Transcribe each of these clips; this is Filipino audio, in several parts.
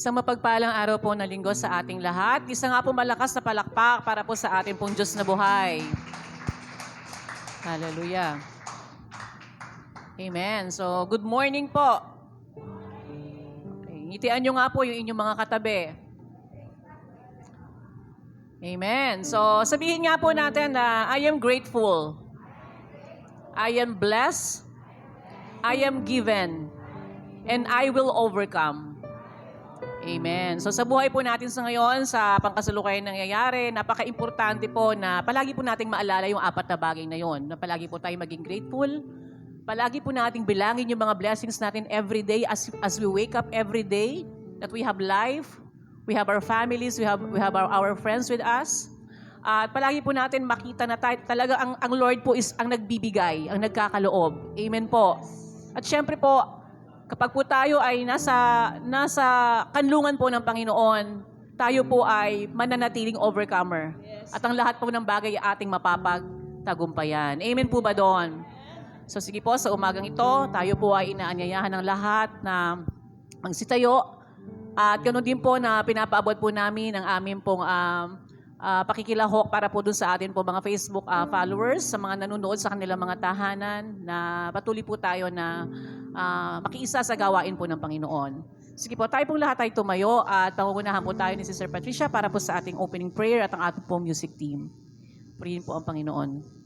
Isang mapagpalang araw po na linggo sa ating lahat. Isa nga po malakas na palakpak para po sa ating pong Diyos na buhay. Hallelujah. Amen. So, good morning po. Okay. Ngitian nyo nga po yung inyong mga katabi. Amen. So, sabihin nga po natin na I am grateful. I am blessed. I am given. And I will overcome. Amen. So sa buhay po natin sa ngayon, sa pangkasalukuyan nangyayari, napaka-importante po na palagi po nating maalala yung apat na bagay na yon. Na palagi po tayo maging grateful. Palagi po nating bilangin yung mga blessings natin every day as we wake up every day. That we have life, we have our families, we have our friends with us. At palagi po natin makita na talaga ang Lord po is ang nagbibigay, ang nagkakaloob. Amen po. At syempre po, kapag po tayo ay nasa kanlungan po ng Panginoon, tayo po ay mananatiling overcomer. Yes. At ang lahat po ng bagay ay ating mapapagtagumpayan. Amen po ba doon? So sige po, sa umagang ito, tayo po ay inaanyayahan ng lahat na magsitayo. At ganoon din po na pinapaabot po namin ang aming pong pakikilahok para po dun sa atin po mga Facebook followers, sa mga nanonood sa kanilang mga tahanan, na patuloy po tayo na makiisa sa gawain po ng Panginoon. Sige po, tayo pong lahat ay tumayo at pangungunahan po tayo ni Sister Patricia para po sa ating opening prayer at ang ating pong music team. Purihin po ang Panginoon.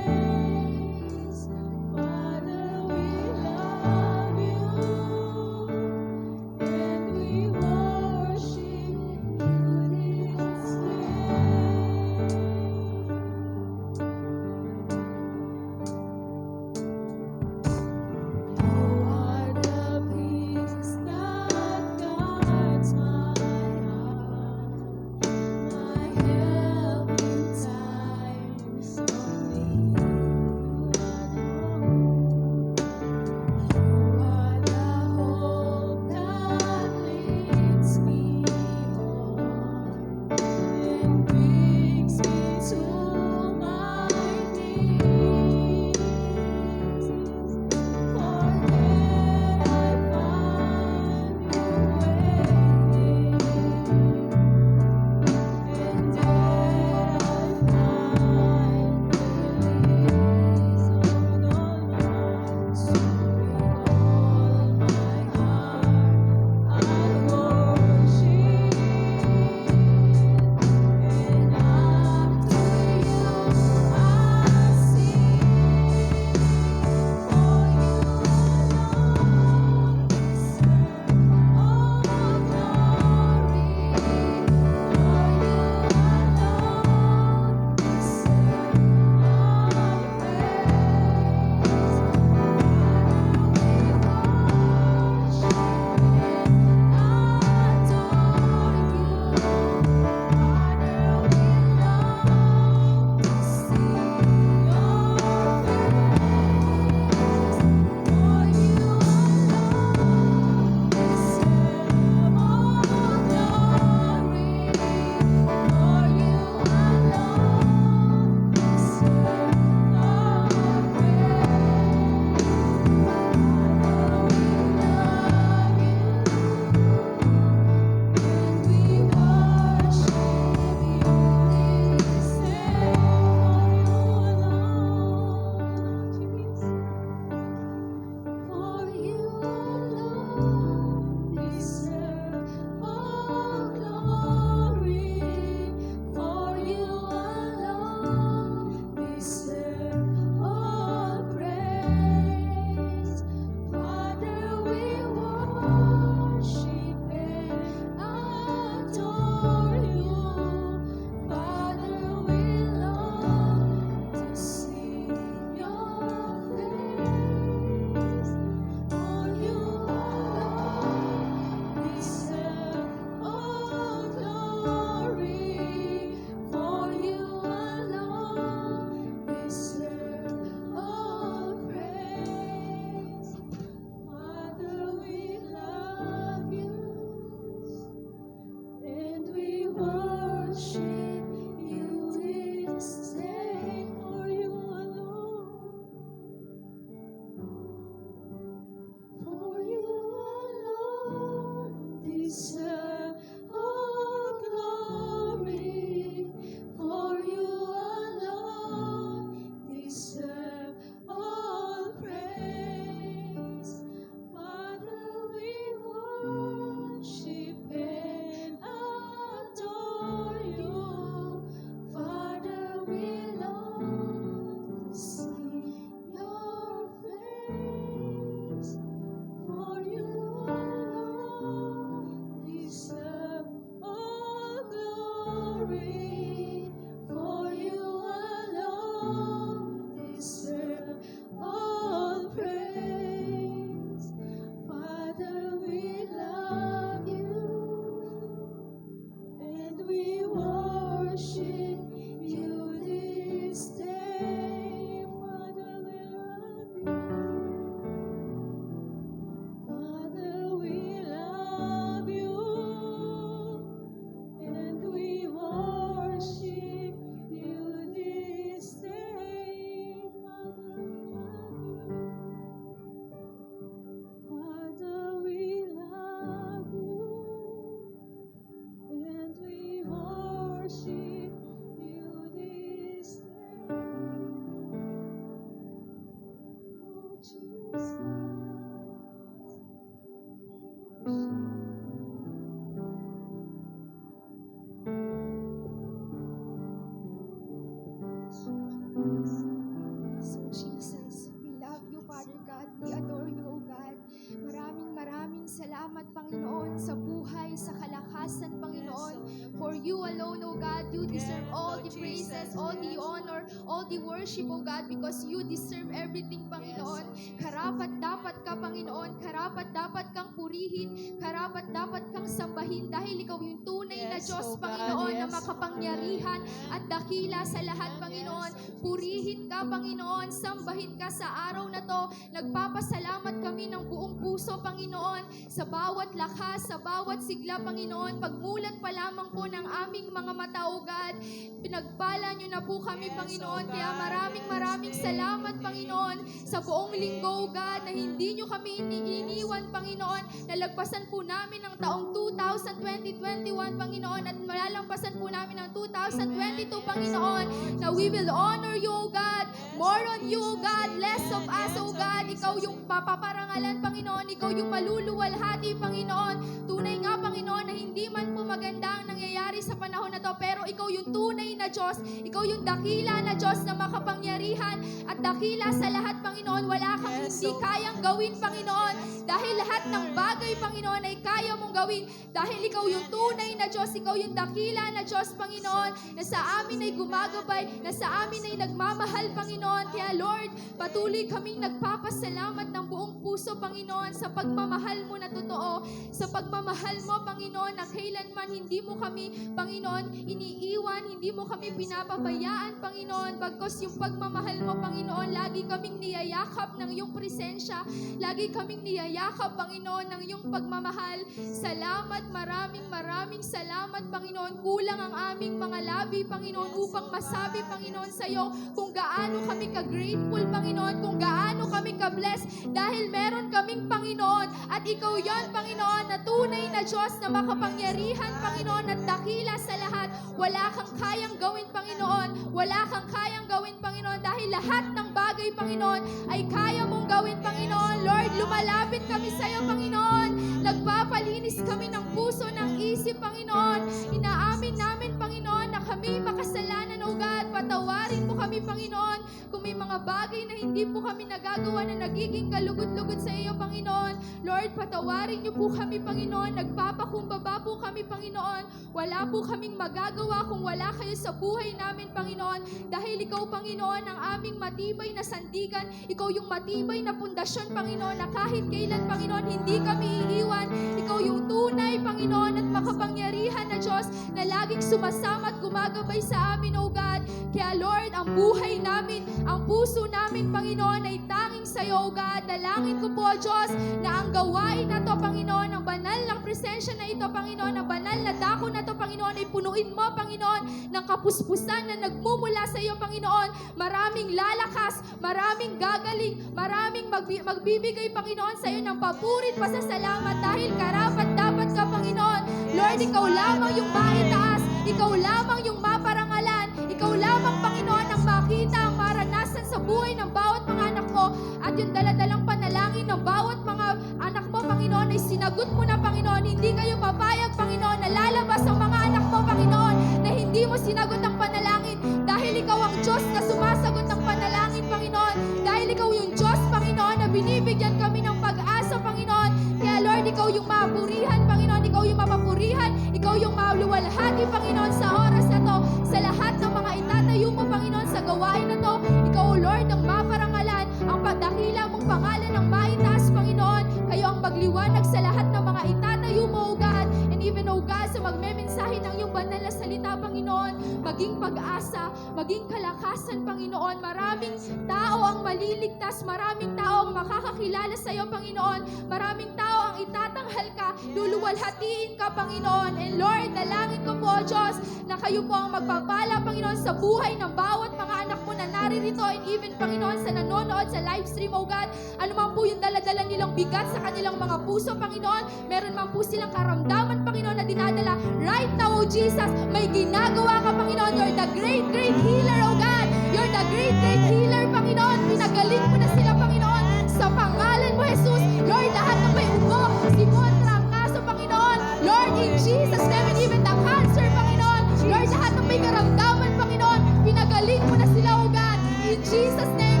kalakasan, Panginoon. For you alone, O God, you deserve all the praises, all the honor, all the worship, O God, because you deserve everything, Panginoon. Karapat-dapat ka, Panginoon. Karapat-dapat kang purihin. Karapat-dapat kang sambahin dahil ikaw yung tunay na Yes, Diyos, O God, Panginoon, na yes. makapangyarihan at dakila sa lahat, Panginoon. Purihin ka, Panginoon. Sambahin ka sa araw na to. Nagpapasalamat kami ng buong puso, Panginoon, sa bawat lakas, sa bawat sigla, Panginoon. Pagmulat pa lamang po ng aming mga mata, O God, pinagpala niyo na po kami, Yes, Panginoon. O Kaya God. maraming salamat, Panginoon, sa buong linggo, O God, na hindi niyo kami iniiwan, Panginoon. Nalagpasan po namin ang taong 2021, Panginoon, at malalampasan po namin ang 2022, Panginoon, na we will honor you, O God. More on you, O God. Less of us, O God. Ikaw yung papaparangalan, Panginoon. Ikaw yung maluluwalhati, Panginoon. Tunay nga, Panginoon, na hindi man po maganda ang nangyayari sa panahon na to, pero ikaw yung tunay na Diyos. Ikaw yung dakila na Diyos na makapangyarihan at dakila sa lahat, Panginoon. Wala kang Yes, hindi O kayang gawin, Panginoon. Dahil lahat ng bagay, Panginoon, ay kaya mong gawin. Dahil ikaw yung tunay na Diyos. Ikaw yung dakila na Diyos, Panginoon, na sa amin ay gumagabay, na sa amin ay nagmamahal, Panginoon. Kaya, Lord, patuloy kaming nagpapasalamat ng buong puso, Panginoon, sa pagmamahal mo na totoo. Sa pagmamahal mo, Panginoon, na kailanman hindi mo kami, Panginoon, iniiwan, hindi mo kami pinapabayaan, Panginoon. Bagkos yung pagmamahal mo, Panginoon, lagi kaming niyayakap ng iyong presensya. Lagi kaming niyayakap, Panginoon, ng iyong pagmamahal. Salamat, maraming salamat, Panginoon. Kulang ang aming mga labi, Panginoon, upang masabi, Panginoon, sa iyo kung gaano kami ka-grateful, Panginoon, kung gaano kami ka-bless dahil meron kaming Panginoon at ikaw yon, Panginoon, na tunay na Diyos na makapangyarihan, Panginoon, at dakila sa lahat. Wala kang kayang gawin, Panginoon. Wala kang kayang gawin, Panginoon, dahil lahat ng bagay, Panginoon, ay kaya mong gawin, Panginoon. Lord, lumalapit kami sa iyo, Panginoon. Nagpapalinis kami ng puso, ng isip, Panginoon. Inaamin namin, Panginoon, na kami makasalanan, O God. Patawarin mo kami, Panginoon, kung may mga bagay na hindi po kami nagagawa na nagiging kalugod-lugod sa iyo, Panginoon. Lord, patawarin niyo po kami, Panginoon. Nagpapakumbaba po kami, Panginoon. Wala po kaming magagawa kung wala kayo sa buhay namin, Panginoon. Dahil ikaw, Panginoon, ang aming matibay na sandigan. Ikaw yung matibay na pundasyon, Panginoon, na kahit kailan, Panginoon, hindi kami iiwan. Ikaw yung tunay, Panginoon, at makapangyarihan na Diyos na laging sumasama at gumagabay sa amin, O God. Kaya, Lord, ang buhay namin, ang puso namin, Panginoon, ay tanging sa iyo, O God. Dalangin ko po, Diyos, na ang gawain na to, Panginoon, ang banal ng presensya na ito, Panginoon, ang banal na dako na to, Panginoon, ay punuin mo, Panginoon, ng kapuspusan na nagmumula sa iyo, Panginoon. Maraming lalakas, maraming gagaling, maraming magbibigay, Panginoon, sa iyo ng papurit pasasalamat dahil karapat-dapat ka, Panginoon. Lord, ikaw lamang yung maitaas, ikaw lamang yung maparangalan, ikaw lamang, Panginoon, ang makita, ang maranasan sa buhay ng bawat mga anak mo at yung daladalang panalangin ng bawat mga anak mo, Panginoon, ay sinagot mo na, Panginoon. Hindi kayo papayag, Panginoon, na lalabas ang mga anak mo, Panginoon, na hindi mo sinagot ang panalangin dahil ikaw ang Diyos na sumasagot ng panalangin, Panginoon. Dahil ikaw yung Diyos, Panginoon, na binibigyan kami ng pag-asa, Panginoon. Kaya, Lord, ikaw yung mapurihan, Panginoon. Ikaw yung mapapurihan. Ikaw yung maluwalhati, Panginoon, sa oras na to. Sa lahat ng mga itatayo mo, Panginoon, sa gawain na to. Ikaw, Lord, ang maparangalan, ang pagdakila mong pangalan ng maitaas, Panginoon. Kayo ang magliwanag sa lahat ng mga itatayo mo, O God. And even, O God, sa magmemensahe ng iyong banal na salita, Panginoon, maging pag-asa, maging kalakasan, Panginoon. Maraming tao ang maliligtas, maraming tao ang makakakilala sa iyo, Panginoon. Maraming tao ang itatanghal ka, luluwalhatiin ka, Panginoon. And Lord, dalangin ko po, Diyos, na kayo po ang magpapala, Panginoon, sa buhay ng bawat mga anak mo na naririto, and even, Panginoon, sa nanonood sa live stream, O God. Ano man po yung daladala nilang bigat sa kanilang mga puso, Panginoon. Meron man po silang karamdaman, Panginoon, na dinadala. Right now, O Jesus, may ginagawa ka, Panginoon. You're the great, great healer, O God. You're the great, great healer, Panginoon. Pinagaling mo na sila, Panginoon. Sa pangalan mo, Jesus. Lord, lahat ng may ubo, simon, trangkaso, Panginoon. Lord, in Jesus' name, and even the cancer, Panginoon. Lord, lahat ng may karamdaman, Panginoon. Pinagaling mo na sila, O God. In Jesus' name,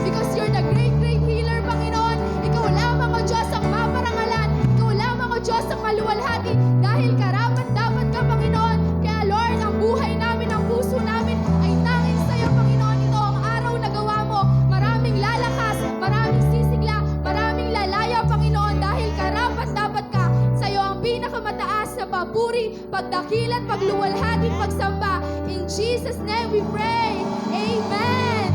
because you're the great, great healer, Panginoon. Ikaw lamang, O Diyos, ang maparangalan. Ikaw lamang, O Diyos, ang maluwalhati. Dahil pagpupuri, pagdakilan, pagluwalhati, pagsamba. In Jesus' name we pray. Amen.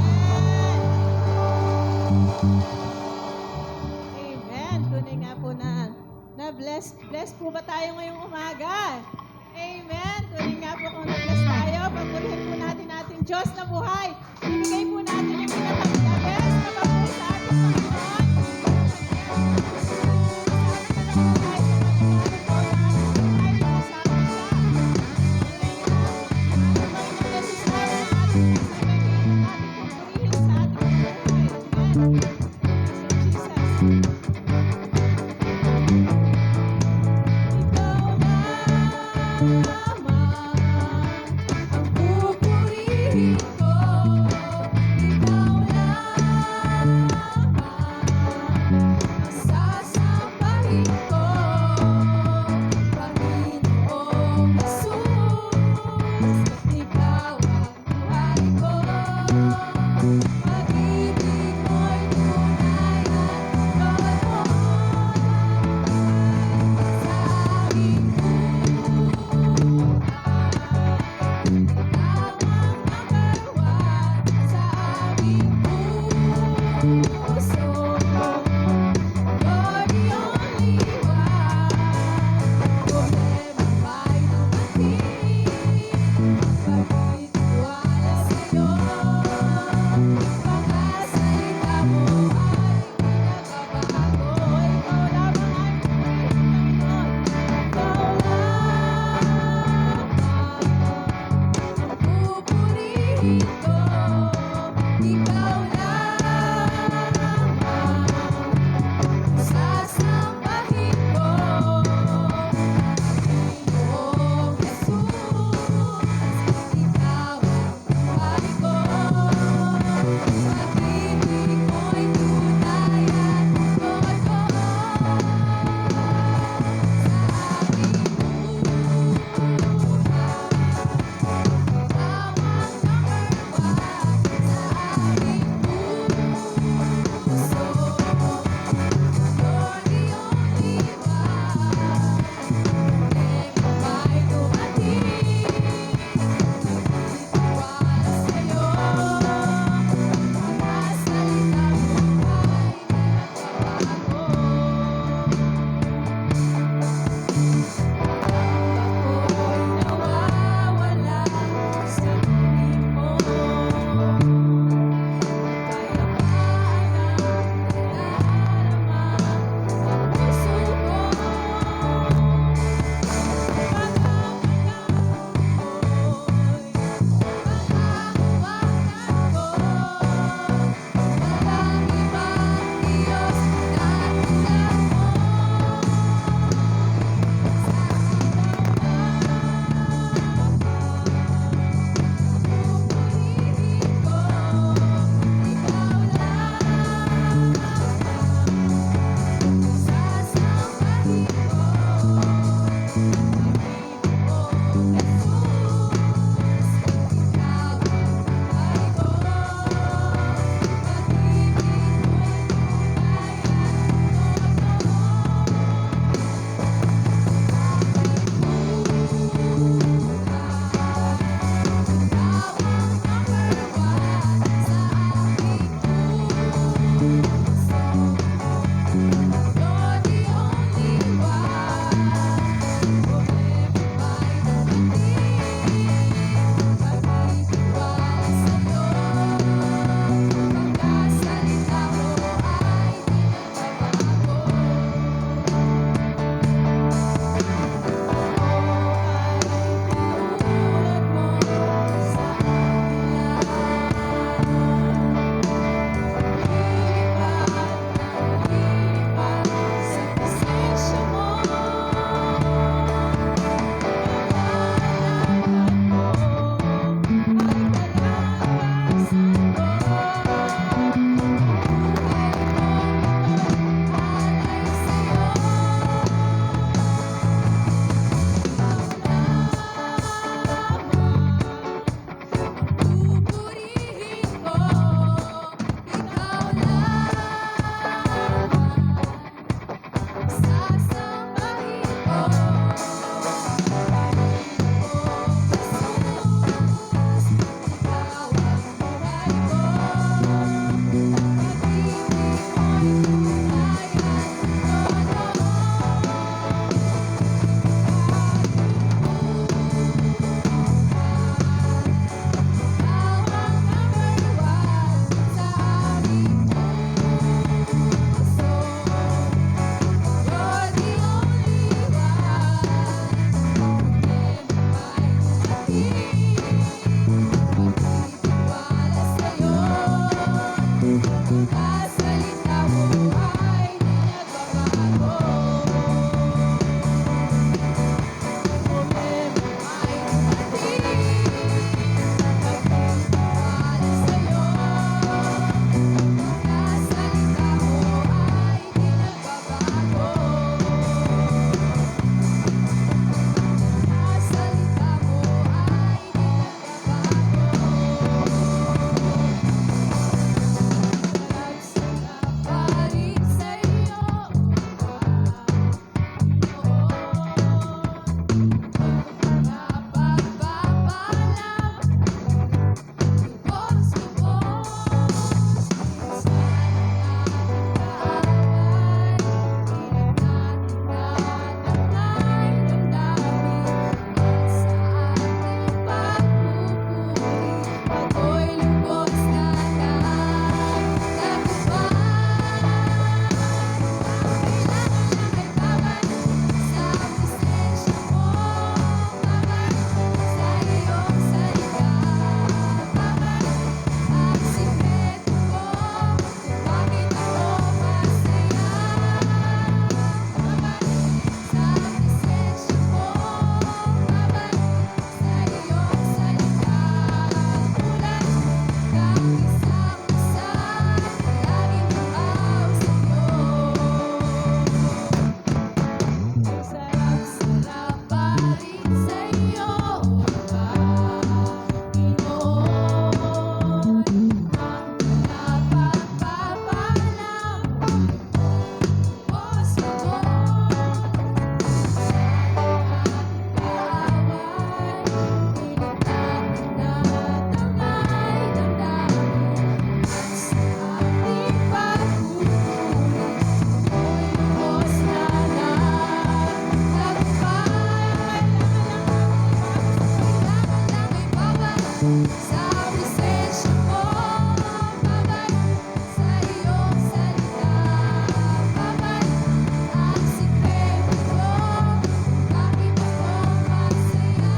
Amen. Tunay nga po na bless po ba tayo ngayong umaga? Amen. Tunay nga po kung na-bless tayo, pagpurihin po natin ating Diyos na buhay. Ibigay po natin yung pinaka-best na pagpuri sa ating Panginoon. Sa presensya mo, babalik sa iyong salita. Babalik ang sikreto ko, bakit ako masaya?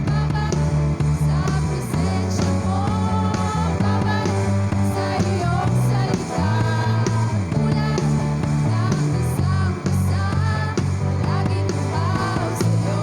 Babalik sa presensya mo, babalik sa iyong salita. Tulad ng basang-basa, laging tumaw sa'yo.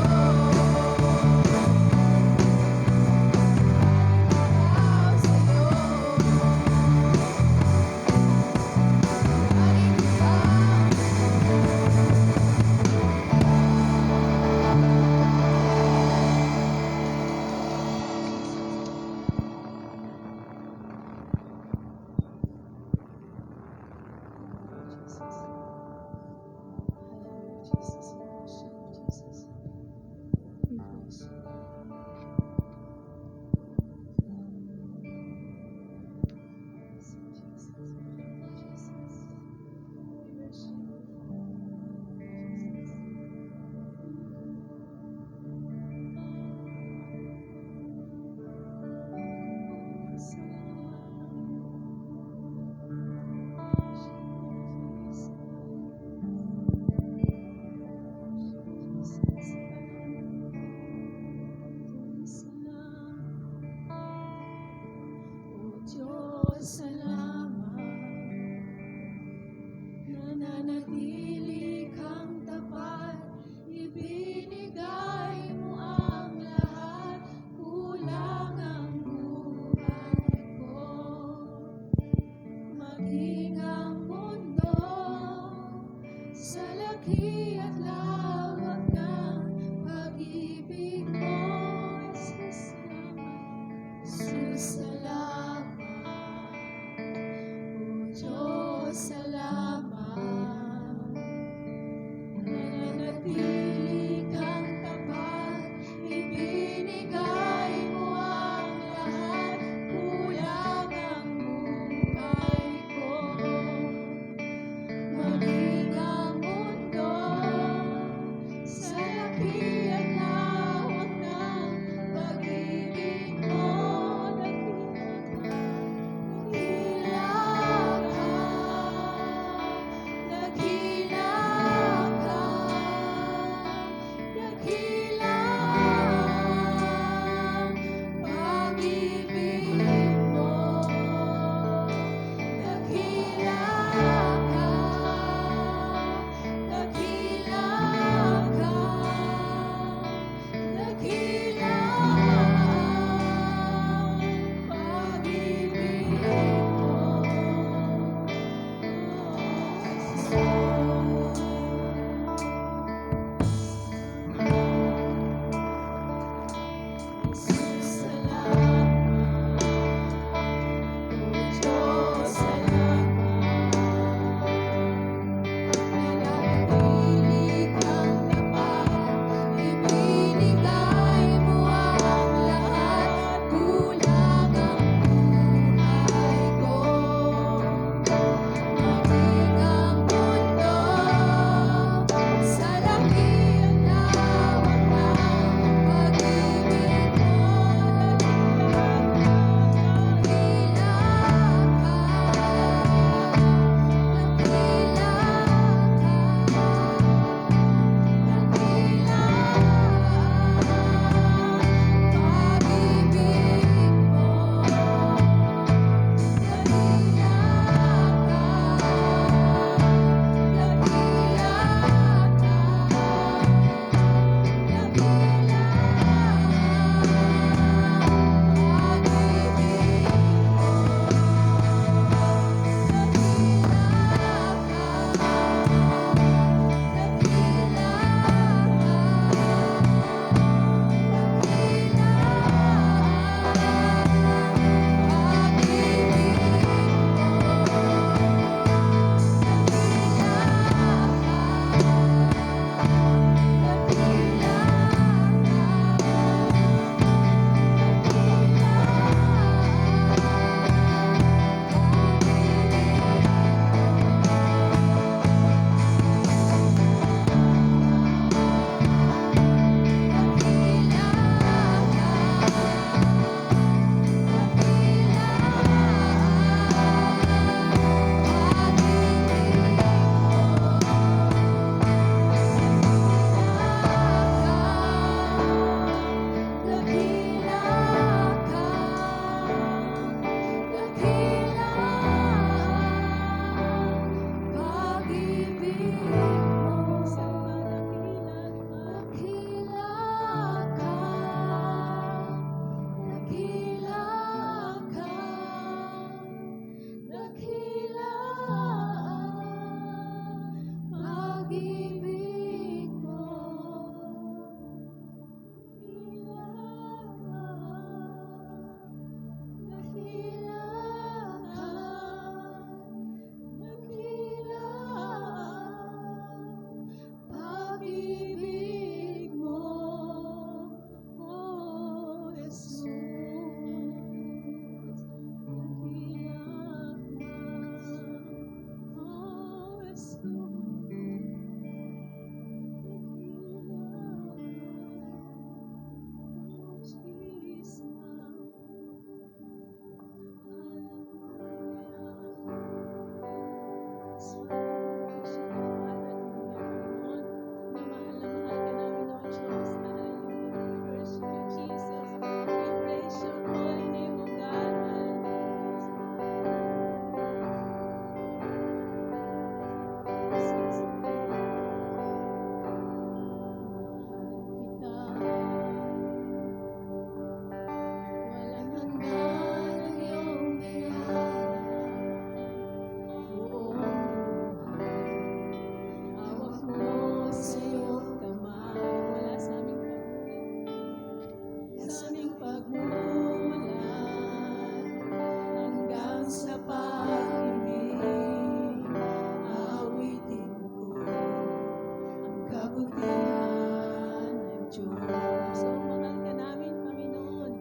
Diyos. So, mahal ka namin, Panginoon.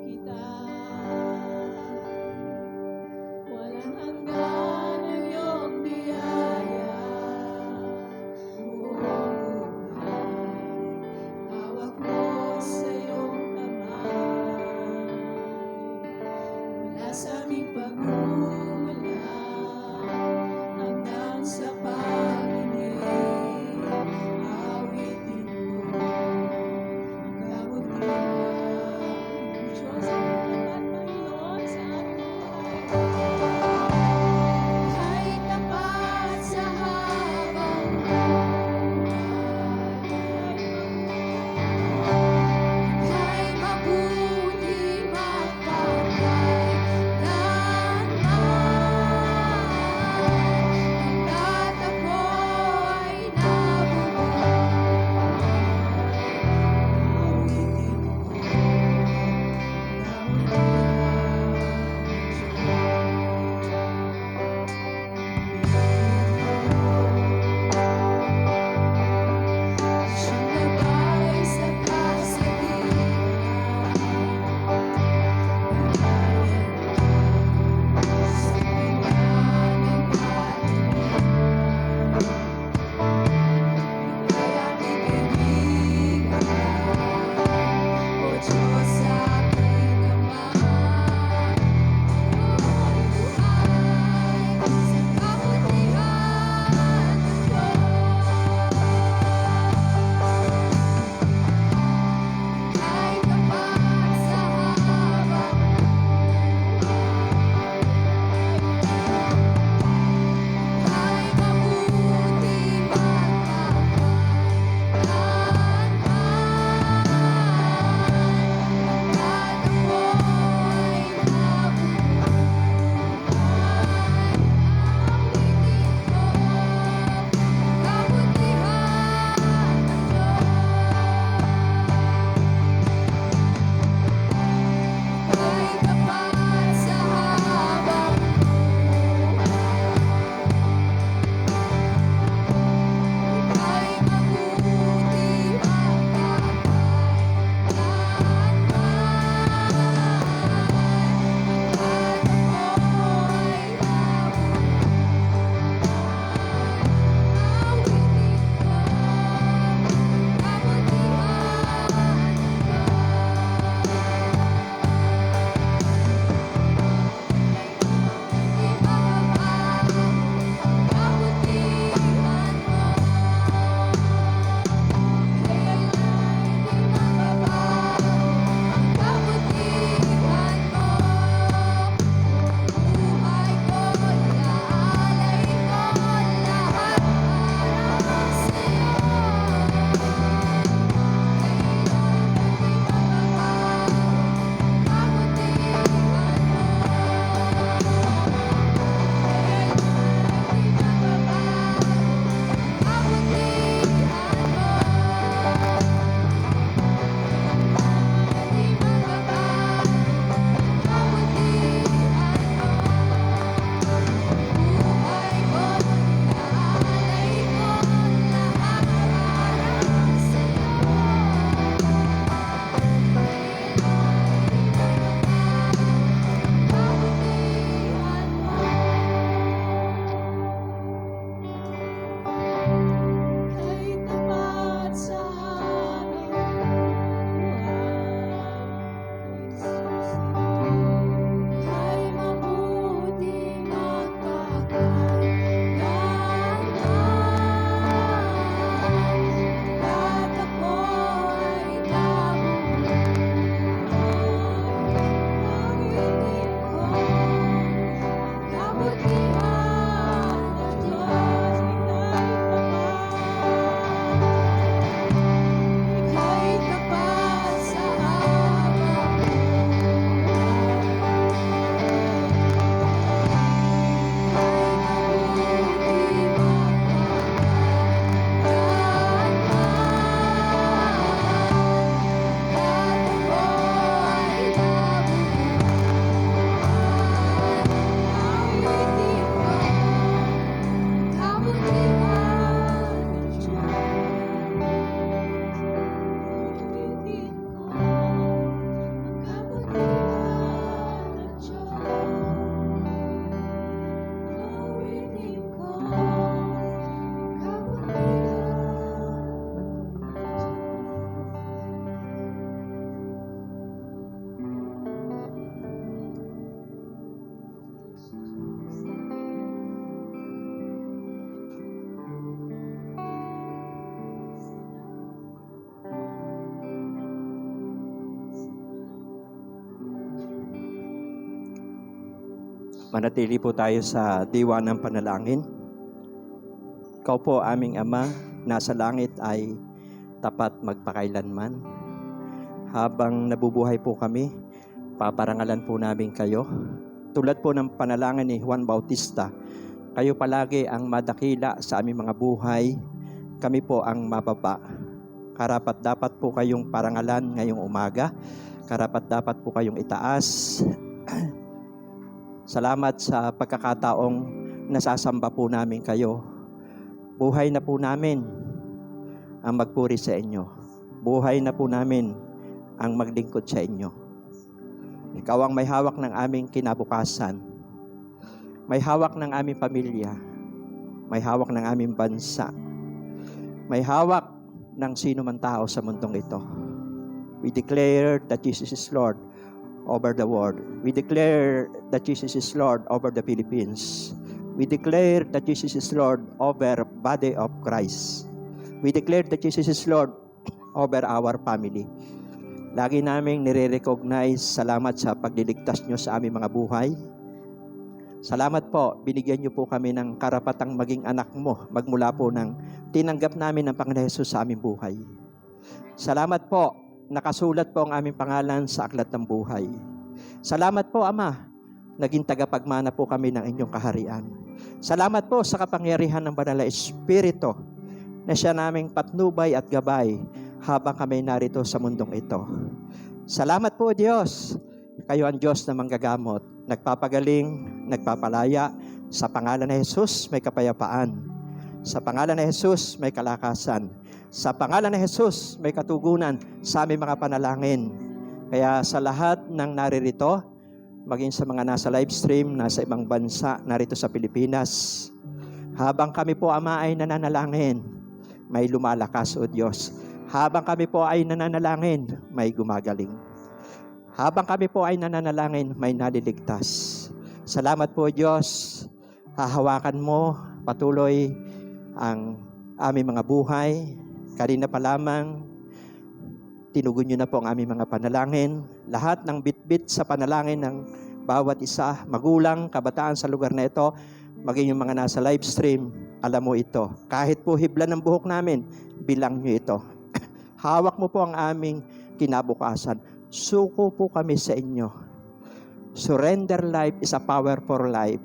Kita walang hanggan ang iyong biyaya. Buong buhay, hawak mo sa iyong kamay. Mula sa aming pagmulan hanggang sa pag-ibig, awitin mo ang kabutihan. Diyos, salamat, Panginoon, sa aming buhay. Ay tapat sa habang buhay, ay mabuti magpakailanman. Manatili po tayo sa diwa ng panalangin. Ikaw po, aming Ama, nasa langit ay tapat magpakailanman. Habang nabubuhay po kami, paparangalan po namin kayo. Tulad po ng panalangin ni Juan Bautista, kayo palagi ang madakila sa aming mga buhay, kami po ang mababa. Karapat dapat po kayong parangalan ngayong umaga, karapat dapat po kayong itaas. Salamat sa pagkakataong nasasamba po namin kayo. Buhay na po namin ang magpuri sa inyo. Buhay na po namin ang maglingkod sa inyo. Ikaw ang may hawak ng aming kinabukasan. May hawak ng aming pamilya. May hawak ng aming bansa. May hawak ng sino man tao sa mundong ito. We declare that Jesus is Lord over the world. We declare that Jesus is Lord over the Philippines. We declare that Jesus is Lord over body of Christ. We declare that Jesus is Lord over our family. Lagi naming nire-recognize, salamat sa pagliligtas nyo sa aming mga buhay. Salamat po, binigyan nyo po kami ng karapatang maging anak mo, magmula po ng tinanggap namin ng Panginoon Jesus sa aming buhay. Salamat po, nakasulat po ang aming pangalan sa aklat ng buhay. Salamat po, Ama, naging tagapagmana po kami ng inyong kaharian. Salamat po sa kapangyarihan ng Banal na Espiritu na siya naming patnubay at gabay habang kami narito sa mundong ito. Salamat po, Diyos. Kayo ang Diyos na manggagamot, nagpapagaling, nagpapalaya. Sa pangalan ni Jesus, may kapayapaan. Sa pangalan ni Jesus, may kalakasan. Sa pangalan ni Jesus, may katugunan sa aming mga panalangin. Kaya sa lahat ng naririto, maging sa mga nasa live stream, nasa ibang bansa, narito sa Pilipinas, habang kami po, Ama, ay nananalangin, may lumalakas, O Diyos. Habang kami po ay nananalangin, may gumagaling. Habang kami po ay nananalangin, may naliligtas. Salamat po, Diyos. Hahawakan mo patuloy ang aming mga buhay. Kanina pa lamang, tinugon nyo na po ang aming mga panalangin. Lahat ng bitbit sa panalangin ng bawat isa, magulang, kabataan sa lugar na ito, maging yung mga nasa live stream, alam mo ito. Kahit po hibla ng buhok namin, bilang nyo ito. Hawak mo po ang aming kinabukasan. Suko po kami sa inyo. Surrender life is a powerful life.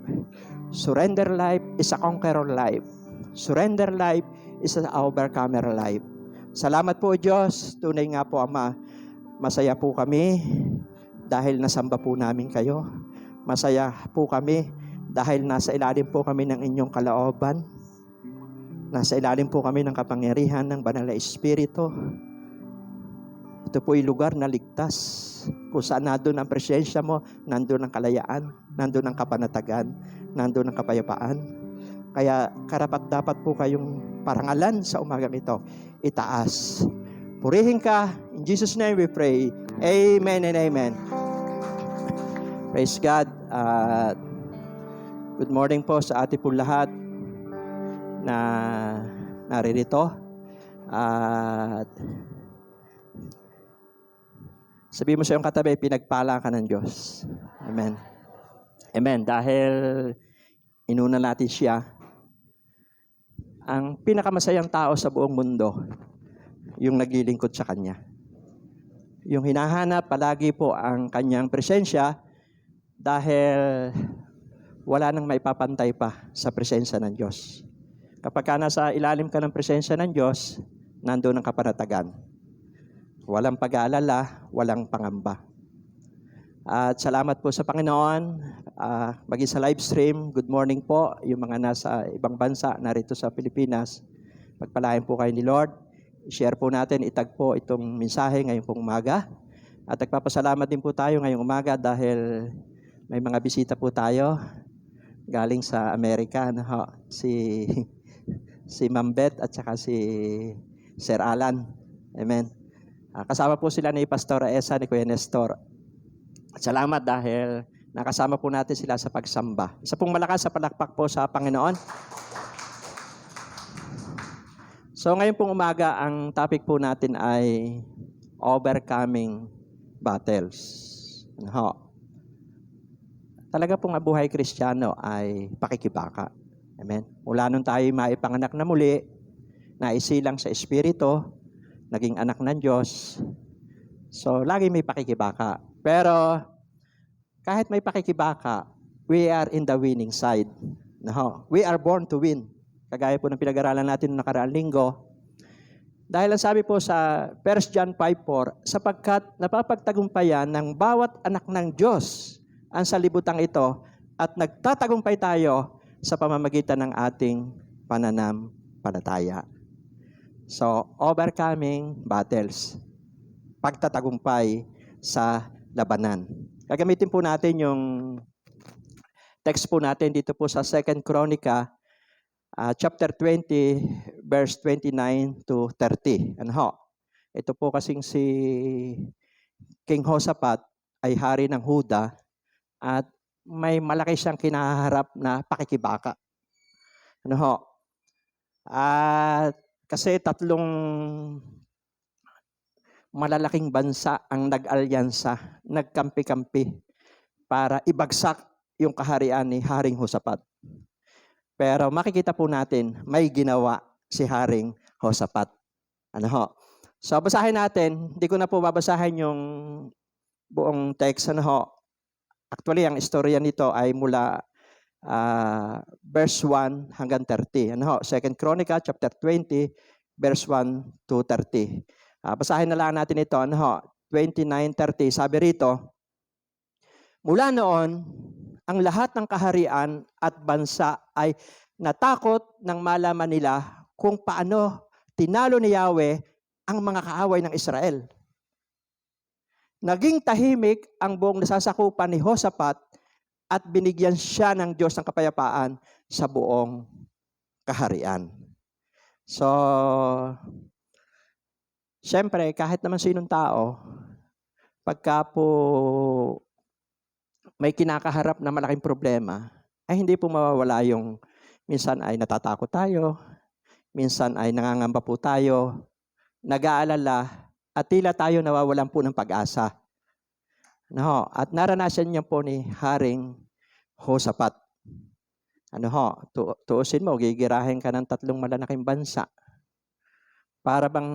Surrender life is a conqueror life. Surrender life is an overcomer life. Salamat po, Diyos. Tunay nga po, Ama. Masaya po kami dahil nasamba po namin kayo. Masaya po kami dahil nasa ilalim po kami ng inyong kalooban. Nasa ilalim po kami ng kapangyarihan ng Banal na Espiritu. Ito po ay lugar na ligtas. Kung saan nandun ang presensya mo, nandun ang kalayaan, nandun ang kapanatagan, nandun ang kapayapaan. Kaya karapat dapat po kayong parangalan sa umagang ito. Itaas. Purihin ka. In Jesus' name we pray. Amen and amen. Praise God. Good morning po sa ating po lahat na naririto. At sabihin mo sa iyong katabi, pinagpala ka ng Diyos. Amen. Amen. Dahil inuna natin siya, ang pinakamasayang tao sa buong mundo, yung naglilingkod sa Kanya. Yung hinahanap palagi po ang Kanyang presensya dahil wala nang maipapantay pa sa presensya ng Diyos. Kapag ka nasa ilalim ka ng presensya ng Diyos, nandoon ang kapanatagan. Walang pag-aalala, walang pangamba. At salamat po sa Panginoon. Maging sa live stream, good morning po. Yung mga nasa ibang bansa, narito sa Pilipinas, pagpalain po kayo ni Lord. I-share po natin, itag po itong mensahe ngayong pong umaga. At nagpapasalamat din po tayo ngayong umaga dahil may mga bisita po tayo galing sa Amerika. Si Ma'am Beth at saka si Sir Alan. Amen. Kasama po sila ni Pastora Esa, ni Kuya Nestor. At salamat dahil nakasama po natin sila sa pagsamba. Isa pong malakas sa palakpak po sa Panginoon. So ngayon pong umaga, ang topic po natin ay overcoming battles. talaga pong ang buhay Kristiyano ay pakikibaka. Amen. Mula nung tayo maipanganak na muli, naisilang sa Espiritu, naging anak ng Diyos. So, lagi may pakikibaka. Pero, kahit may pakikibaka, we are in the winning side. No? We are born to win. Kagaya po ng pinag-aralan natin noong nakaraang linggo. Dahil ang sabi po sa 1 John 5:4, sapagkat napapagtagumpayan ng bawat anak ng Diyos ang salibutang ito at nagtatagumpay tayo sa pamamagitan ng ating pananampalataya. So, overcoming battles. Pagtatagumpay sa labanan. Gagamitin po natin yung text po natin dito po sa 2 Chronica, chapter 20, verse 29 to 30. Ano ho? Ito po kasing si King Hosapat ay hari ng Huda at may malaki siyang kinaharap na pakikibaka. Ano ho? At kasi tatlong malalaking bansa ang nag-alyansa, nagkampi-kampi para ibagsak yung kaharian ni Haring Hosapat. Pero makikita po natin, may ginawa si Haring Hosapat. Ano ho? So basahin natin, hindi ko na po babasahin yung buong text. Ano ho? Actually, ang istorya nito ay mula verse 1 hanggang 30. Ano ho? 2 Chronica, chapter 20, verse 1 to 30. Basahin na lang natin ito. Ano ho? 29:30. Sabi rito, mula noon, ang lahat ng kaharian at bansa ay natakot nang malaman nila kung paano tinalo ni Yahweh ang mga kaaway ng Israel. Naging tahimik ang buong nasasakupan ni Hosapat at binigyan siya ng Diyos ng kapayapaan sa buong kaharian. So, siyempre, kahit naman sinong tao, pagka po may kinakaharap na malaking problema, ay hindi po mawawala yung minsan ay natatakot tayo, minsan ay nangangamba po tayo, nag-aalala, at tila tayo nawawalan po ng pag-asa. No, at naranasan niya po ni Haring Hosapat. Ano ho, tuusin mo, gigirahin ka ng 3 malalaking bansa. Para bang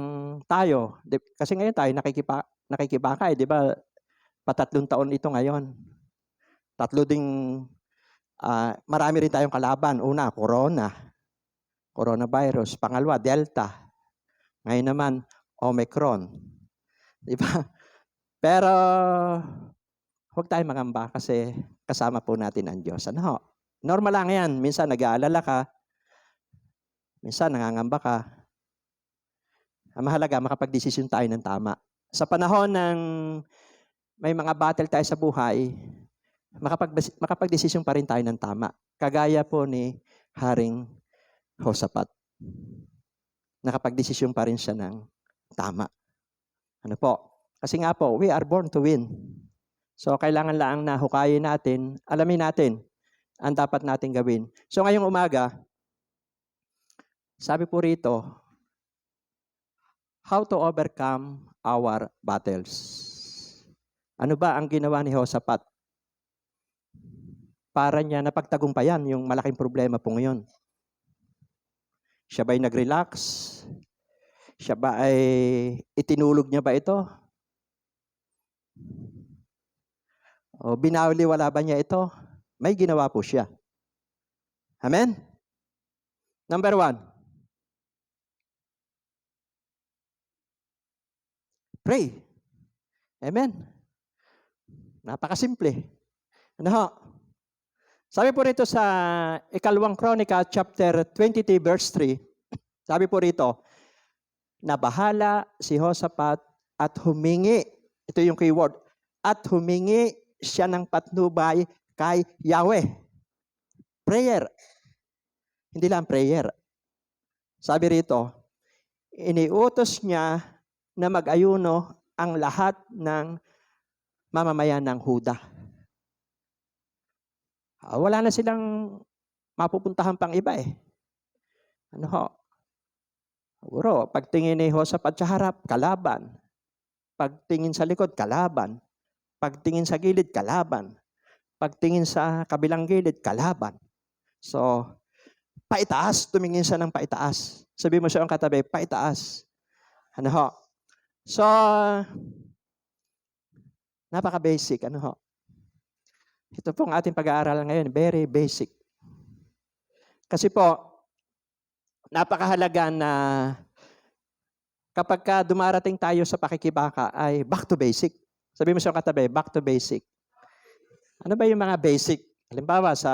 tayo, kasi ngayon tayo nakikibaka, di ba? 3 taon ito ngayon. 3 ding, marami rin tayong kalaban. Una, coronavirus. Pangalawa, Delta. Ngayon naman, Omicron. Di ba? Pero, huwag tayong mangamba kasi kasama po natin ang Diyos. Ano ho? Normal lang yan. Minsan nag-aalala ka. Minsan nangangamba ka. Ang mahalaga, makapag-desisyon tayo ng tama. Sa panahon ng may mga battle tayo sa buhay, makapag-desisyon pa rin tayo ng tama. Kagaya po ni Haring Hosapat. Nakapag-desisyon pa rin siya ng tama. Ano po? Kasi nga po, we are born to win. So, kailangan lang na hukayin natin, alamin natin ang dapat natin gawin. So, ngayong umaga, sabi po rito, how to overcome our battles. Ano ba ang ginawa ni Hosapat? Para niya napagtagumpayan yung malaking problema po ngayon. Siya ba'y nag-relax? Siya ba ay itinulog niya ba ito? O binawaliwala ba niya ito? May ginawa po siya. Amen? Number 1. Pray. Amen? Napakasimple. Ano ho? Sabi po rito sa 2 Chronica, chapter 22, verse 3, sabi po rito, nabahala si Hosapat at humingi, ito yung keyword, at humingi siya ng patnubay kay Yahweh. Prayer. Hindi lang prayer. Sabi rito, iniutos niya na mag-ayuno ang lahat ng mamamayan ng Huda. Wala na silang mapupuntahan pang iba eh. Ano ho? Siguro, pagtingin ni Hosapat sa harap, kalaban. Pagtingin sa likod, kalaban. Pagtingin sa gilid, kalaban. Pagtingin sa kabilang gilid, kalaban. So, paitaas, tumingin siya ng paitaas. Sabi mo siya ang katabi, paitaas. Ano ho? So, napaka-basic. Ano ho? Ito pong ating pag-aaral ngayon, very basic. Kasi po, napakahalaga na kapag ka dumarating tayo sa pakikibaka ay back to basic. Sabi mo siya katabi, back to basic. Ano ba yung mga basic? Halimbawa sa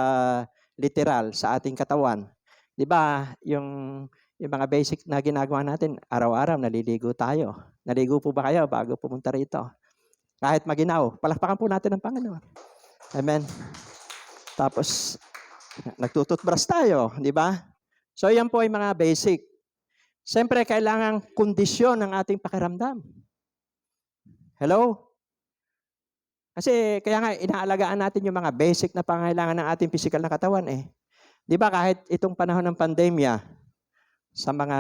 literal, sa ating katawan. Di ba, yung mga basic na ginagawa natin, araw-araw naliligo tayo. Naligo po ba kayo bago pumunta rito? Kahit maginaw, palakpakan po natin ang Panginoon. Amen. Tapos, nagtututbrush tayo, di ba? So, yan po ay mga basic. Siyempre, kailangan kondisyon ng ating pakiramdam. Hello? Kasi kaya nga inaalagaan natin yung mga basic na pangailangan ng ating physical na katawan eh. 'Di ba kahit itong panahon ng pandemya sa mga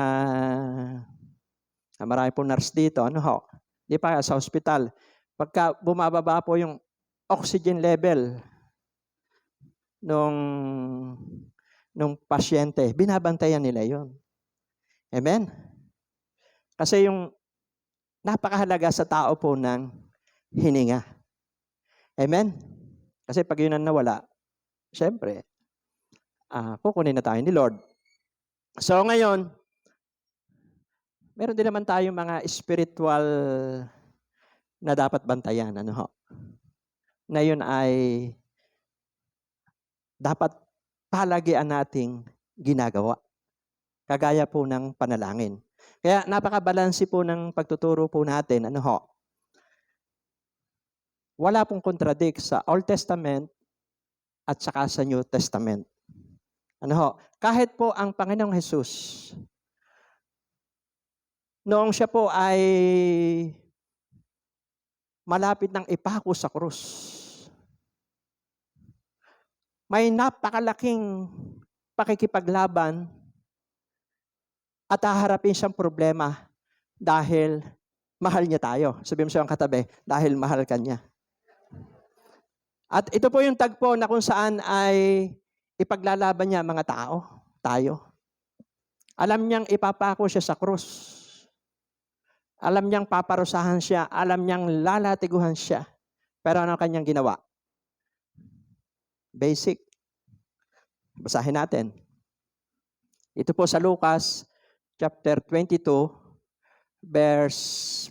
marami pong nurse dito, ano ho? 'Di ba sa ospital, pagka bumababa po yung oxygen level nung pasyente, binabantayan nila 'yon. Amen. Kasi yung napakahalaga sa tao po ng hininga. Amen? Kasi pag yun ang nawala, syempre, kukunin na tayo ni Lord. So ngayon, meron din naman tayong mga spiritual na dapat bantayan. Ano ho? Na yun ay dapat palagian nating ginagawa. Kagaya po ng panalangin. Kaya napakabalansi po ng pagtuturo po natin. Ano ho? Wala pong contradict sa Old Testament at saka sa New Testament. Ano ho? Kahit po ang Panginoong Jesus, noong siya po ay malapit ng ipako sa krus, may napakalaking pakikipaglaban at haharapin siyang problema dahil mahal niya tayo. Sabihin mo siya ang katabi, dahil mahal ka niya. At ito po yung tagpo na kung saan ay ipaglalaban niya mga tao, tayo. Alam niyang ipapako siya sa krus. Alam niyang paparusahan siya. Alam niyang lalatiguhan siya. Pero ano kanyang ginawa? Basic. Basahin natin. Ito po sa Lucas chapter 22, verse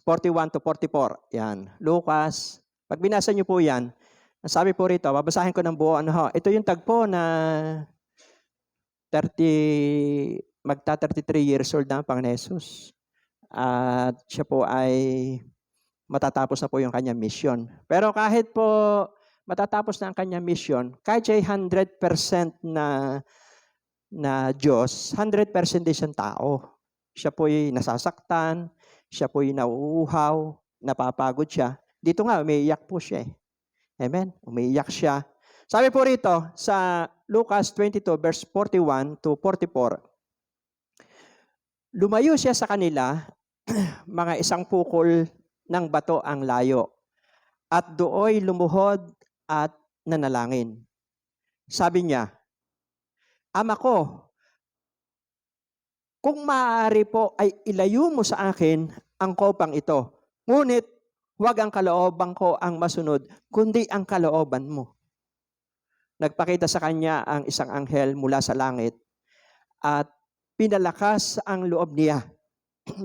41 to 44. Yan. Lucas. Pag binasa niyo po yan, sabi po rito, babasahin ko ng buo. Ano ho? Ito yung tagpo na magta 33 years old na ang Panginoon Jesus. At siya po ay matatapos na po yung kanyang mission. Pero kahit po matatapos na ang kanyang mission, kahit siya 100% na Diyos, 100% din siyang tao. Siya po ay nasasaktan, siya po ay nauuhaw, napapagod siya. Dito nga, umiiyak po siya eh. Amen? Umiiyak siya. Sabi po rito sa Lucas 22 verse 41 to 44, lumayo siya sa kanila, mga isang pukol ng bato ang layo, at dooy lumuhod at nanalangin. Sabi niya, Ama ko, kung maaari po ay ilayo mo sa akin ang kopang ito. Ngunit huwag ang kalooban ko ang masunod, kundi ang kalooban mo. Nagpakita sa kanya ang isang anghel mula sa langit at pinalakas ang loob niya.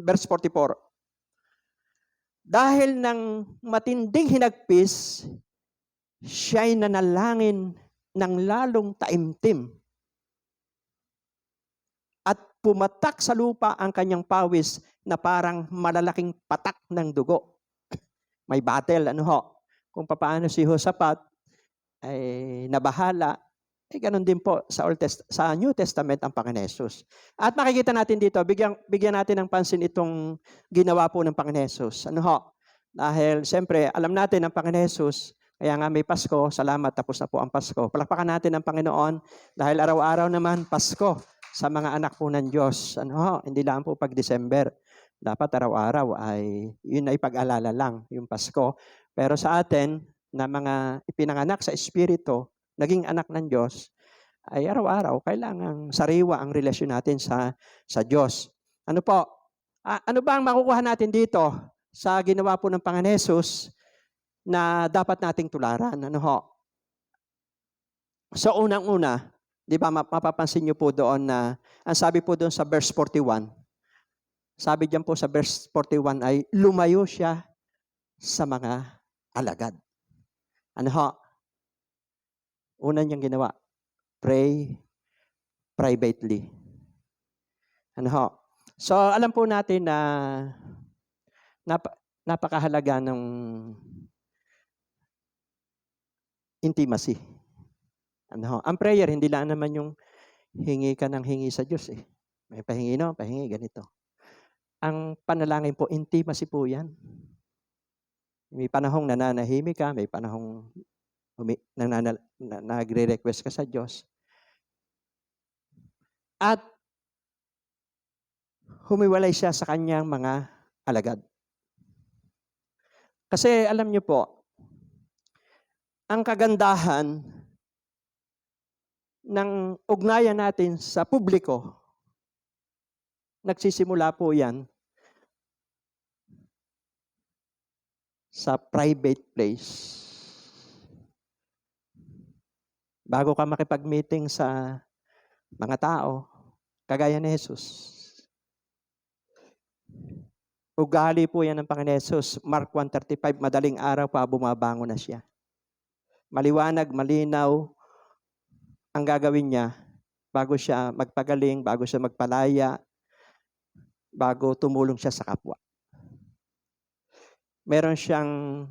Verse 44. Dahil ng matinding hinagpis, siya'y nanalangin ng lalong taimtim. At pumatak sa lupa ang kanyang pawis na parang malalaking patak ng dugo. May battle, ano ho? Kung paano si Josaphat ay nabahala, ganun din po sa New Testament ang Panginoon Jesus. At makikita natin dito, bigyan natin ng pansin itong ginawa po ng Panginoon Jesus. Ano ho? Dahil siyempre, alam natin ang Panginoon Jesus, kaya nga may Pasko, salamat, tapos na po ang Pasko. Palakpakan natin ang Panginoon dahil araw-araw naman Pasko sa mga anak po ng Diyos. Ano ho? Hindi lang po pag December. Dapat araw-araw ay, yun ay pag-alala lang, yung Pasko. Pero sa atin, na mga ipinanganak sa Espiritu, naging anak ng Diyos, ay araw-araw kailangang sariwa ang relasyon natin sa Diyos. Ano po? Ano ba ang makukuha natin dito sa ginawa po ng Panginoon Hesus na dapat nating tularan? Ano ho? So unang-una, di ba mapapansin niyo po doon na ang sabi po doon sa verse 41, sabi diyan po sa verse 41 ay lumayo siya sa mga alagad. Ano ho? Una niyang ginawa, pray privately. Ano ho? So alam po natin na napakahalaga ng intimacy. Ano ho? Ang prayer hindi lang naman yung hingi ka ng hingi sa Diyos eh. May pahingi no, pahingi ganito. Ang panalangin po, intimacy po yan. May panahong nananahimik ka, may panahong nagre-request ka sa Diyos. At humiwalay siya sa kanyang mga alagad. Kasi alam niyo po, ang kagandahan ng ugnayan natin sa publiko, nagsisimula po yan sa private place. Bago ka makipag-meeting sa mga tao, kagaya ni Jesus. Ugali po yan ng Panginoon Jesus. Mark 1:35, madaling araw pa, bumabangon na siya. Maliwanag, malinaw ang gagawin niya bago siya magpagaling, bago siya magpalaya, bago tumulong siya sa kapwa. Meron siyang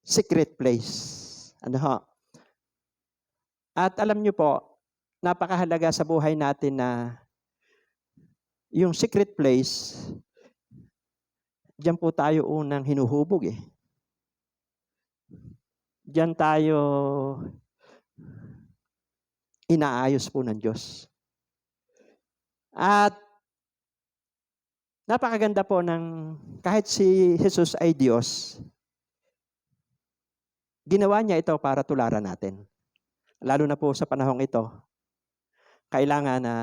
secret place. Ano ho? At alam niyo po, napakahalaga sa buhay natin na yung secret place, diyan po tayo unang hinuhubog eh. Diyan tayo inaayos po ng Diyos. At napakaganda po ng kahit si Jesus ay Diyos, ginawa niya ito para tularan natin. Lalo na po sa panahong ito, kailangan na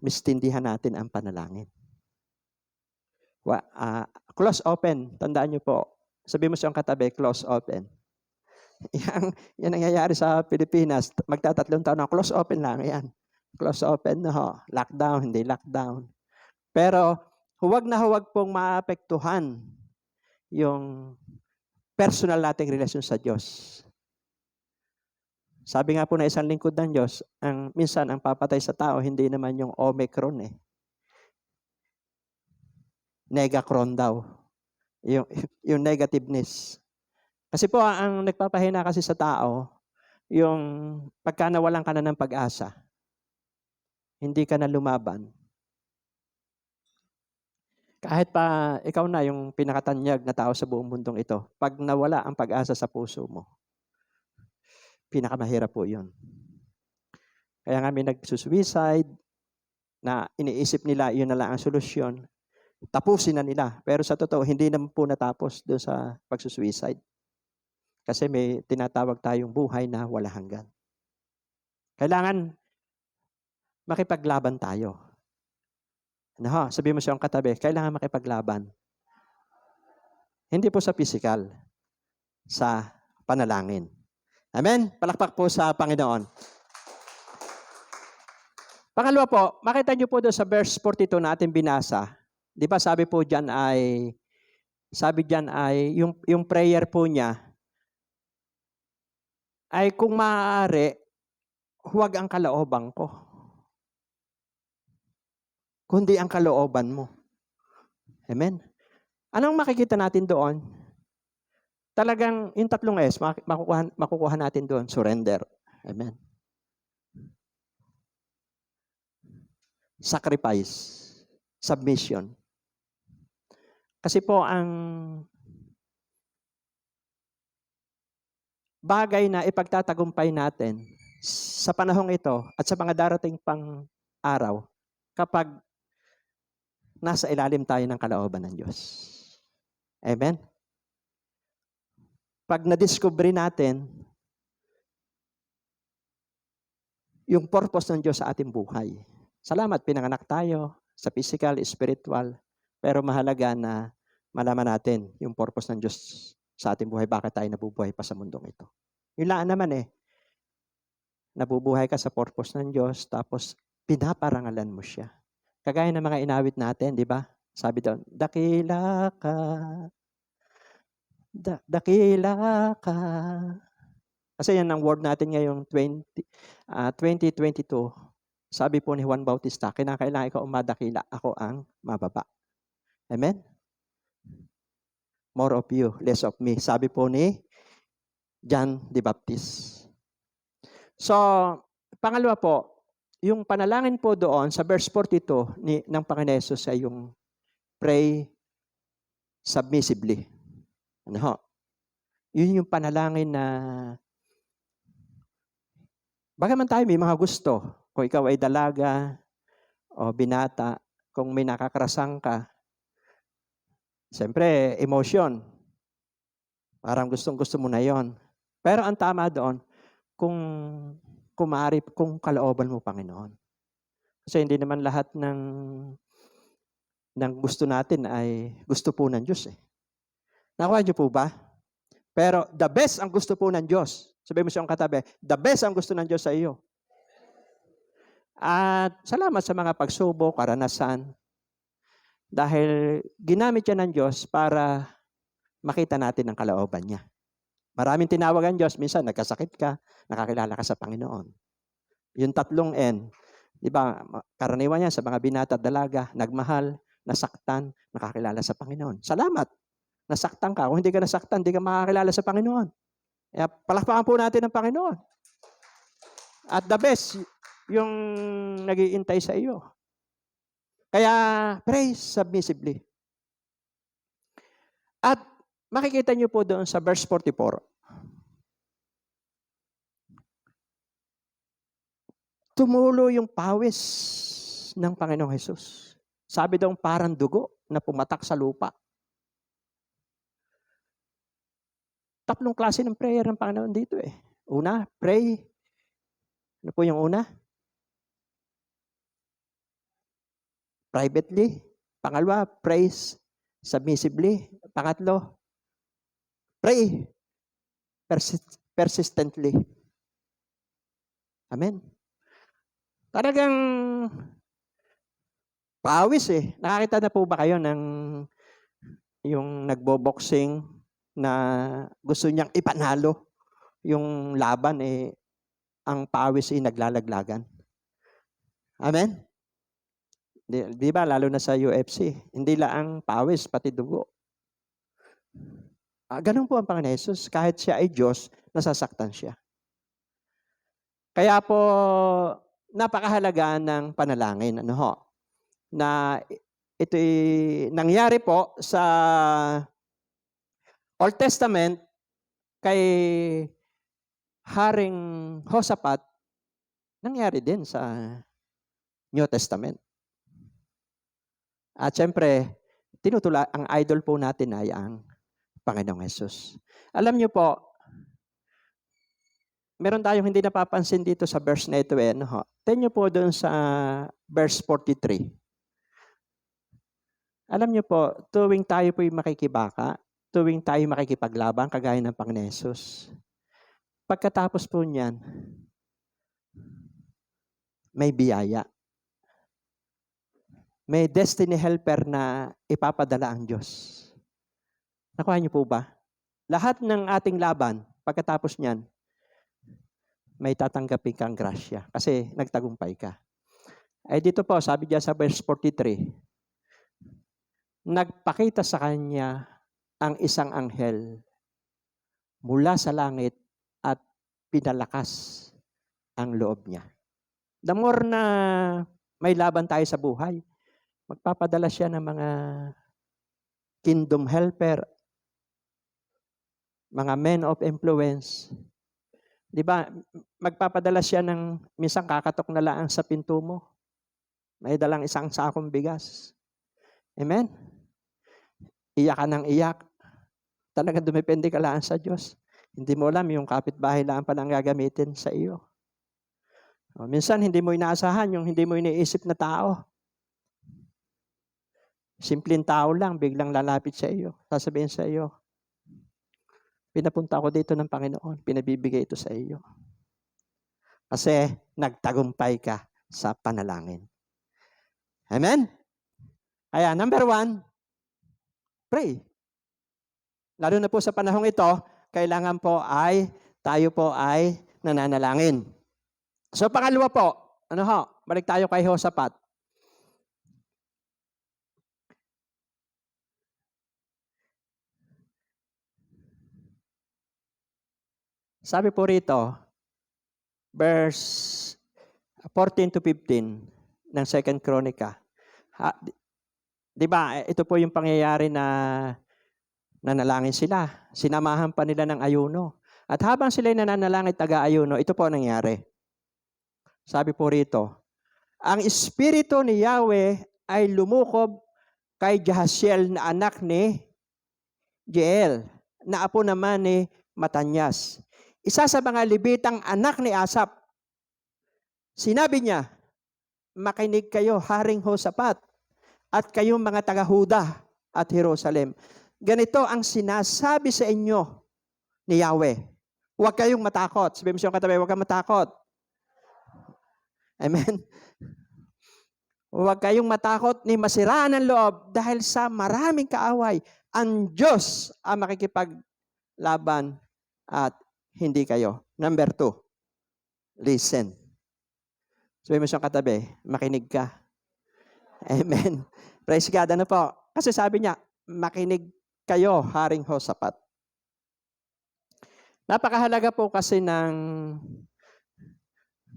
mistindihan natin ang panalangin. Close open, tandaan niyo po. Sabi mo siyang katabi, close open. Yan nangyayari sa Pilipinas. Magtatatlong taon na, close open lang. Yan. Close open, no? Lockdown, hindi lockdown. Pero huwag na huwag pong maapektuhan yung personal nating relasyon sa Diyos. Sabi nga po na isang lingkod ng Diyos, minsan ang papatay sa tao, hindi naman yung Omicron eh. Negacron daw. Yung negativeness. Kasi po, ang nagpapahina kasi sa tao, yung pagka nawalan ka na ng pag-asa, hindi ka na lumaban. Kahit pa ikaw na yung pinakatanyag na tao sa buong mundong ito, pag nawala ang pag-asa sa puso mo, pinakamahirap po yun. Kaya nga may nagsusuicide na iniisip nila yun na lang ang solusyon, tapusin na nila. Pero sa totoo, hindi naman po natapos doon sa pagsusuicide. Kasi may tinatawag tayong buhay na wala hanggan. Kailangan makipaglaban tayo. Ano, sabi mo siyang katabi, kailangan makipaglaban. Hindi po sa physical, sa panalangin. Amen? Palakpak po sa Panginoon. Pangalawa po, makita niyo po doon sa verse 42 na ating binasa. Di ba sabi diyan ay, yung prayer po niya, ay kung maaari, huwag ang kalooban ko, kundi ang kalooban mo. Amen? Anong makikita natin doon? Talagang yung tatlong S, makukuha natin doon, surrender. Amen? Sacrifice. Submission. Kasi po ang bagay na ipagtatagumpay natin sa panahong ito at sa mga darating pang araw kapag nasa ilalim tayo ng kalooban ng Diyos. Amen? pag na-discover natin yung purpose ng Diyos sa ating buhay. Salamat, pinanganak tayo sa physical, spiritual, pero mahalaga na malaman natin yung purpose ng Diyos sa ating buhay, bakit tayo nabubuhay pa sa mundong ito. Yun lang naman nabubuhay ka sa purpose ng Diyos, tapos pinaparangalan mo siya. Kagaya ng mga inawit natin, di ba? Sabi doon, dakila ka, dakila ka. Kasi yan ang word natin ngayong 2022. Sabi po ni Juan Bautista, kinakailangan ikaw umadakila, ako ang mababa. Amen? More of you, less of me. Sabi po ni John the Baptist. So, pangalawa po, yung panalangin po doon sa verse 42 ng Panginoon Jesus ay yung pray submissively. Ano ho? Yun yung panalangin na bagaman tayo may mga gusto, kung ikaw ay dalaga o binata, kung may nakakarasang ka, siyempre, emotion. Parang gustong-gusto mo na yon. Pero ang tama doon, kung maaari, kung kalooban mo, Panginoon. Kasi hindi naman lahat ng gusto natin ay gusto po ng Diyos. Nakuha niyo po ba? Pero the best ang gusto po ng Diyos. Sabihin mo siyang katabi, the best ang gusto ng Diyos sa iyo. At salamat sa mga pagsubok, karanasan. Dahil ginamit yan ng Diyos para makita natin ang kalooban niya. Maraming tinawag ang Diyos. Minsan nagkasakit ka, nakakilala ka sa Panginoon. Yung tatlong N, di ba, karaniwan yan sa mga binata at dalaga, nagmahal, nasaktan, nakakilala sa Panginoon. Salamat. Nasaktan ka. Kung hindi ka nasaktan, hindi ka makakilala sa Panginoon. Kaya palakpakan po natin ang Panginoon. At the best, yung nag-iintay sa iyo. Kaya, pray submissively. At makikita niyo po doon sa verse 44. Tumulo yung pawis ng Panginoong Jesus. Sabi daw parang dugo na pumatak sa lupa. Tatlong klase ng prayer ng Panginoon dito Una, pray. Ano po yung una? Privately. Pangalawa, praise submissively. Pangatlo, pray persistently. Amen. Talagang pawis Nakakita na po ba kayo ng yung nagbo-boxing na gusto niyang ipanalo yung laban ang pawis naglalaglagan. Amen? Di ba? Lalo na sa UFC. Hindi lang ang pawis, pati dugo. Ganun po ang Panginoon Jesus. Kahit siya ay Diyos, nasasaktan siya. Kaya po, napakahalaga ng panalangin. Na ito'y nangyari po sa Old Testament kay Haring Hosaphat, nangyari din sa New Testament. At syempre, ang idol po natin ay ang Panginoong Jesus. Alam niyo po, meron tayong hindi napapansin dito sa verse na ito. Tingnan niyo po doon sa verse 43. Alam niyo po, tuwing tayo po'y makikibaka, tuwing tayo makikipaglaban, kagaya ng Panginoon Jesus, pagkatapos po niyan, may biyaya. May destiny helper na ipapadala ang Diyos. Nakuha niyo po ba? Lahat ng ating laban, pagkatapos niyan, may tatanggapin kang grasya kasi nagtagumpay ka. Dito po, sabi diyan sa verse 43, nagpakita sa kanya ang isang anghel mula sa langit at pinalakas ang loob niya. The more na may laban tayo sa buhay, magpapadala siya ng mga kingdom helper, mga men of influence. Di ba? Magpapadala siya ng minsan kakatok na lang sa pinto mo. May dalang isang sakong bigas. Amen? Iyak ka ng iyak. talagang dumepende ka lang sa Diyos. Hindi mo alam yung kapitbahay lang palang gagamitin sa iyo. Minsan, hindi mo inaasahan yung hindi mo iniisip na tao. Simpleng tao lang, biglang lalapit sa iyo. Sasabihin sa iyo, pinapunta ako dito ng Panginoon, pinabibigay ito sa iyo. Kasi nagtagumpay ka sa panalangin. Amen? Kaya number 1, pray. Lalo na po sa panahong ito, kailangan po tayo po ay nananalangin. So pangalawa po, balik tayo kay Josaphat. Sabi po rito, verse 14 to 15 ng 2 Chronica. Di ba, ito po yung pangyayari na nanalangin sila. Sinamahan pa nila ng ayuno. At habang sila'y nananalangin taga-ayuno, ito po ang nangyari. Sabi po rito, ang Espiritu ni Yahweh ay lumukob kay Jahaziel na anak ni Jeiel, na apo naman ni Matanyas, isa sa mga Levitang anak ni Asaph. Sinabi niya, makinig kayo, Haring Josaphat, at kayong mga taga-Huda at Jerusalem. Ganito ang sinasabi sa inyo ni Yahweh. Huwag kayong matakot. Sabi mo siya katabi, huwag kang matakot. Amen? Huwag kayong matakot ni masiraan ang loob dahil sa maraming kaaway. Ang Diyos ang makikipaglaban at hindi kayo. Number 2, listen. Sabi mo siyang katabi, makinig ka. Amen. Praise God. Ano po? Kasi sabi niya, makinig kayo, Haring Josaphat. Napakahalaga po kasi ng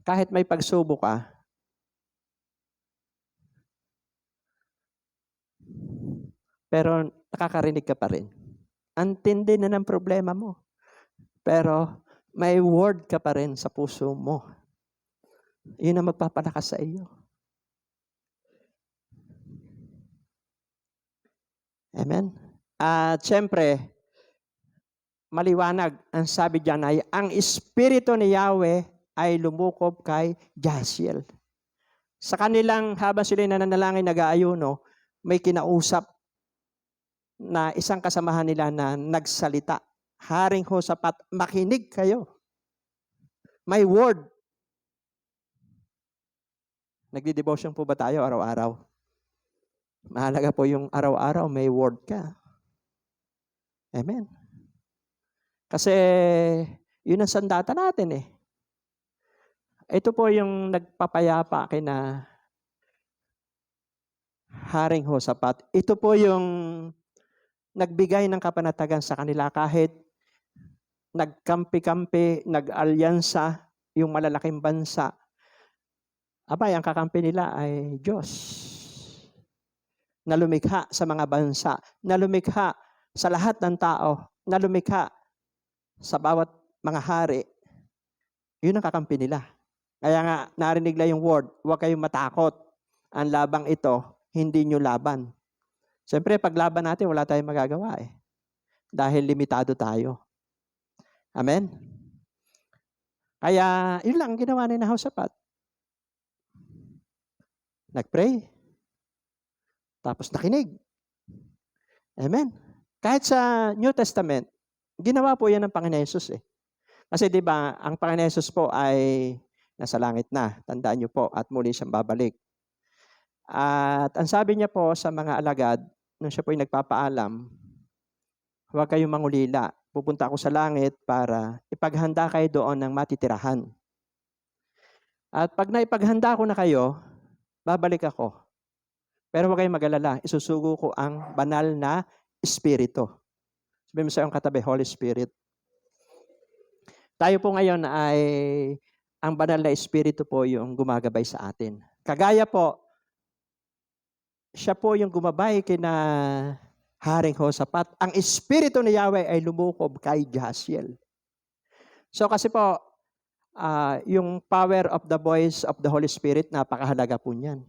kahit may pagsubok ka, pero nakakarinig ka pa rin. Antindi na ng problema mo. Pero may word ka pa rin sa puso mo. Yun ang magpapalakas sa iyo. Amen? At syempre, maliwanag, ang sabi diyan ay, ang Espiritu ni Yahweh ay lumukob kay Jahaziel. Sa kanilang, habang sila nananalangin nag-aayuno, may kinausap na isang kasamahan nila na nagsalita. Haring Josaphat, makinig kayo. May word. Nagdi-devotion po ba tayo araw-araw? Mahalaga po yung araw-araw may word ka. Amen. Kasi yun ang sandata natin eh. Ito po yung nagpapayapa kina Haring Josaphat. Ito po yung nagbigay ng kapanatagan sa kanila kahit nagkampi-kampi, nag-alyansa yung malalaking bansa. Abay, ang kakampi nila ay Diyos. Na lumikha sa mga bansa, na lumikha sa lahat ng tao, na lumikha sa bawat mga hari. Yun ang kakampi nila. Kaya nga, narinig lang yung word, huwag kayong matakot. Ang labang ito, hindi nyo laban. Siyempre, pag laban natin, wala tayong magagawa eh. Dahil limitado tayo. Amen? Kaya, yun lang ang ginawa ni Josaphat. Nag-pray. Tapos nakinig. Amen? Kahit sa New Testament, ginawa po yan ng Panginoon Jesus eh. Kasi di ba ang Panginoon Jesus po ay nasa langit na. Tandaan niyo po at muli siyang babalik. At ang sabi niya po sa mga alagad, nung siya po ay nagpapaalam, huwag kayong mangulila. Pupunta ako sa langit para ipaghanda kayo doon ng matitirahan. At pag naipaghanda ko na kayo, babalik ako. Pero huwag kayong mag-alala. Isusugo ko ang banal na Espiritu. Sabi mo sa iyong katabi, Holy Spirit. Tayo po ngayon ay, ang banal na Espiritu po yung gumagabay sa atin. Kagaya po, siya po yung gumabay kina Haring Josaphat. Ang Espiritu ni Yahweh ay lumukob kay Jahaziel. So kasi po, yung power of the voice of the Holy Spirit, napakahalaga po niyan.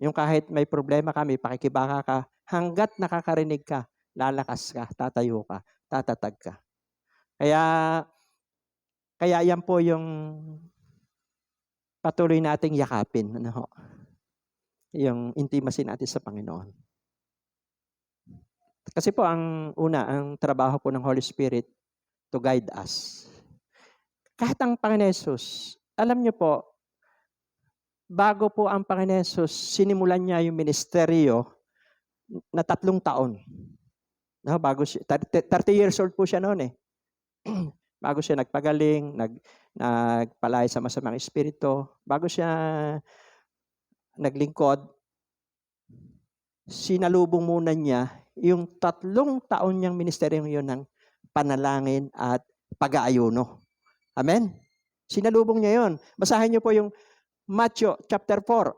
Yung kahit may problema ka, may pakikibaka ka, hanggat nakakarinig ka, lalakas ka, tatayo ka, tatatag ka. Kaya yan po yung patuloy nating yakapin. Ano ho? Yung intimacy natin sa Panginoon. Kasi po ang trabaho po ng Holy Spirit to guide us. Kahit ang Panginoon Jesus, alam niyo po, bago po ang Panginoon Jesus, sinimulan niya yung ministeryo na 3 taon. No, bago siya, 30 years old po siya noon eh. Bago siya nagpagaling, nagpalaya sa masamang espiritu, bago siya naglingkod, sinalubong muna niya yung 3 taon niyang ministeryo yun ng panalangin at pag-aayuno. Amen? Sinalubong niya yun. Basahin niyo po yung Matthew chapter 4.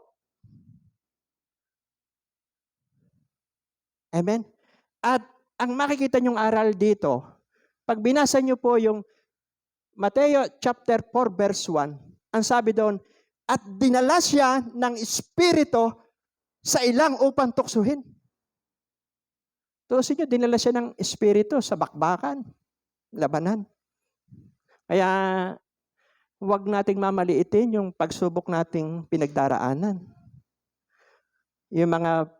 Amen? At ang makikita niyong aral dito, pag binasa niyo po yung Mateo chapter 4 verse 1, ang sabi doon, at dinala siya ng Espiritu sa ilang upang tuksuhin. Tusin niyo, dinala siya ng Espiritu sa bakbakan, labanan. Kaya huwag nating mamaliitin yung pagsubok nating pinagdaraanan. Yung mga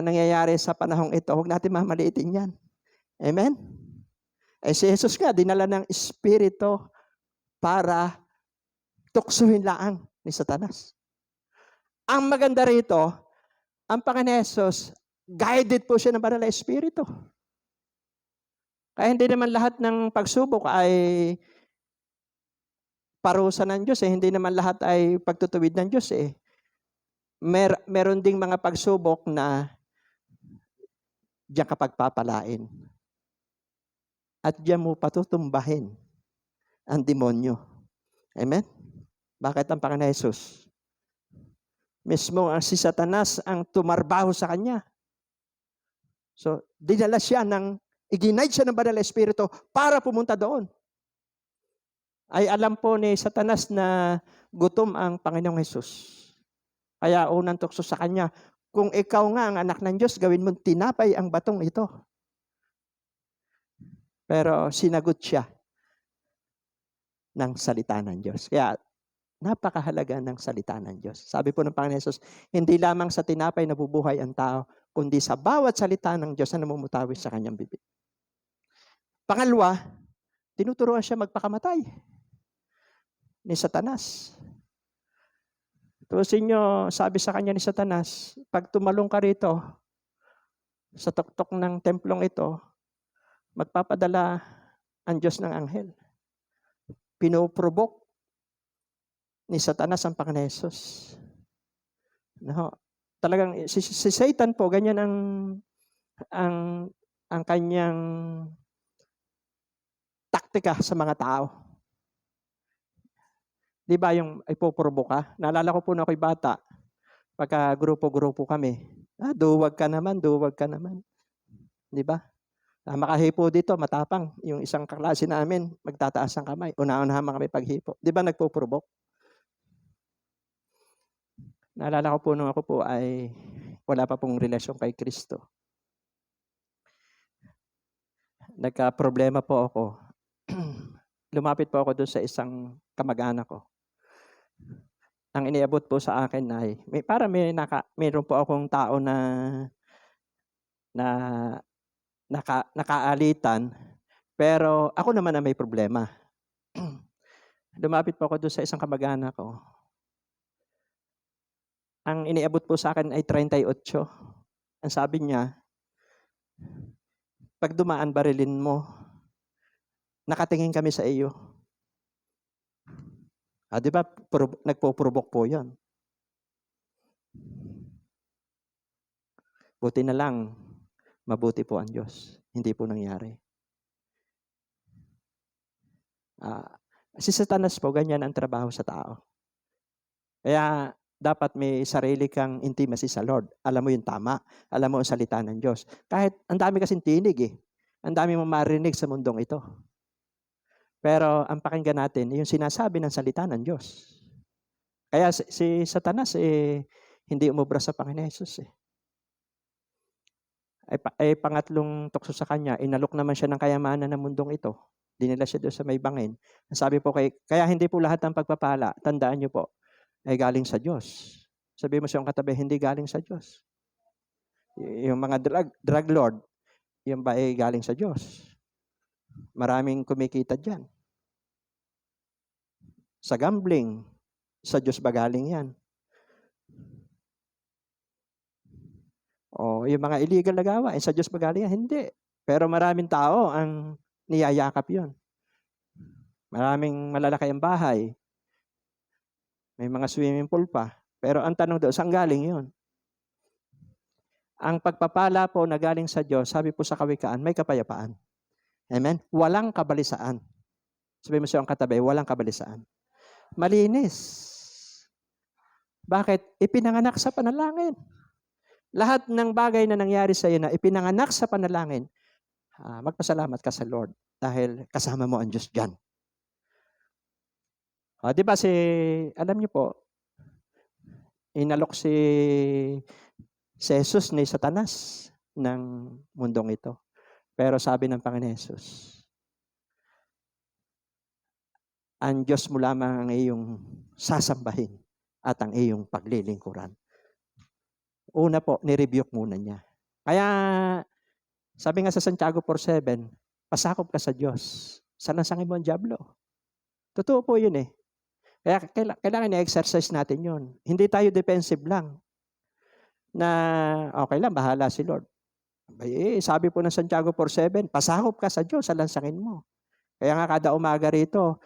nangyayari sa panahong ito, huwag natin mamaliitin yan. Amen? Si Jesus nga, dinala ng Espiritu para tuksuhin laang ni Satanas. Ang maganda rito, ang Panginoon Jesus, guided po siya ng Banal na Espiritu. Kaya hindi naman lahat ng pagsubok ay parusa ng Diyos. Hindi naman lahat ay pagtutuwid ng Diyos. Meron ding mga pagsubok na diyan ka pagpapalain. At diyan mo patutumbahin ang demonyo. Amen? Bakit ang Panginoon Jesus? Mismo ang si Satanas ang tumarbaho sa kanya. So, dinala siya iginide siya ng Banal na Espiritu para pumunta doon. Ay alam po ni Satanas na gutom ang Panginoong Jesus. Kaya unang tukso sa kanya, kung ikaw nga ang anak ng Diyos, gawin mo tinapay ang batong ito. Pero sinagot siya ng salita ng Diyos. Kaya napakahalaga ng salita ng Diyos. Sabi po ng Panginoon Jesus, hindi lamang sa tinapay nabubuhay ang tao, kundi sa bawat salita ng Diyos na namumutawi sa kanyang bibig. Pangalawa, tinuturuan siya magpakamatay ni Satanas. Tusin nyo, sabi sa kanya ni Satanas, pag tumalong ka rito sa tuktok ng templong ito, magpapadala ang Diyos ng anghel. Pinoprovoke ni Satanas ang Panginoon Jesus. No, talagang si Satan po, ganyan ang kanyang taktika sa mga tao. Di ba yung ipoprovoke ka? Naalala ko po na ako'y bata, pagka grupo-grupo kami, duwag ka naman. Di ba? Makahipo dito, matapang. Yung isang kaklase namin, magtataas ang kamay. Una-unahan kami paghipo. Di ba nagpo-provoke? Naalala ko po nung ako po ay wala pa pong relasyon kay Kristo. Nagka-problema po ako. Lumapit po ako doon sa isang kamag-anak ko. Ang iniabot po sa akin ay, mayroon po akong tao na nakaalitan, pero ako naman na may problema. Lumapit po ako doon sa isang kamag-anak ko. Ang iniabot po sa akin ay 38. Ang sabi niya, pag dumaan barilin mo, nakatingin kami sa iyo. Di ba, nagpo-provoke po yan. Buti na lang, mabuti po ang Diyos. Hindi po nangyari. Si Satanas po, ganyan ang trabaho sa tao. Kaya, dapat may sarili kang intimacy sa Lord. Alam mo yung tama. Alam mo ang salita ng Diyos. Kahit, ang dami kasing tinig eh. Ang dami mong marinig sa mundong ito. Pero ang pakinggan natin, yung sinasabi ng salita ng Diyos. Kaya si Satanas, hindi umubra sa Panginoon Jesus. Pangatlong tukso sa kanya, inalok naman siya ng kayamanan ng mundong ito. Dinala siya doon sa may bangin. Sabi po kaya hindi po lahat ng pagpapala, tandaan niyo po, ay galing sa Diyos. Sabi mo sa iyong katabi, hindi galing sa Diyos. Yung mga drug lord, yung ba ay galing sa Diyos? Maraming kumikita dyan. Sa gambling, sa Diyos ba galing yan? O yung mga illegal na gawain, sa Diyos ba galing yan? Hindi. Pero maraming tao ang niyayakap yun. Maraming malalaki ang bahay. May mga swimming pool pa. Pero ang tanong doon, saan galing yun? Ang pagpapala po na galing sa Diyos, sabi po sa Kawikaan, may kapayapaan. Amen? Walang kabalisaan. Sabi mo siya ang katabi, walang kabalisaan. Malinis. Bakit? Ipinanganak sa panalangin. Lahat ng bagay na nangyari sa iyo na ipinanganak sa panalangin, magpasalamat ka sa Lord dahil kasama mo ang Diyos dyan. Di ba alam niyo po, inalok si Jesus ni Satanas ng mundong ito. Pero sabi ng Panginoon Jesus, ang Diyos mo lamang ang iyong sasambahin at ang iyong paglilingkuran. Una po, nirebuke muna niya. Kaya, sabi nga sa Santiago 4:7, pasakop ka sa Diyos. Sanasangin mo ang dyablo. Totoo po yun eh. Kaya kailangan i-exercise natin yun. Hindi tayo defensive lang. Na okay lang, bahala si Lord. Sabi po ng Santiago 4:7, pasakop ka sa Diyos, salansangin mo. Kaya nga kada umaga rito,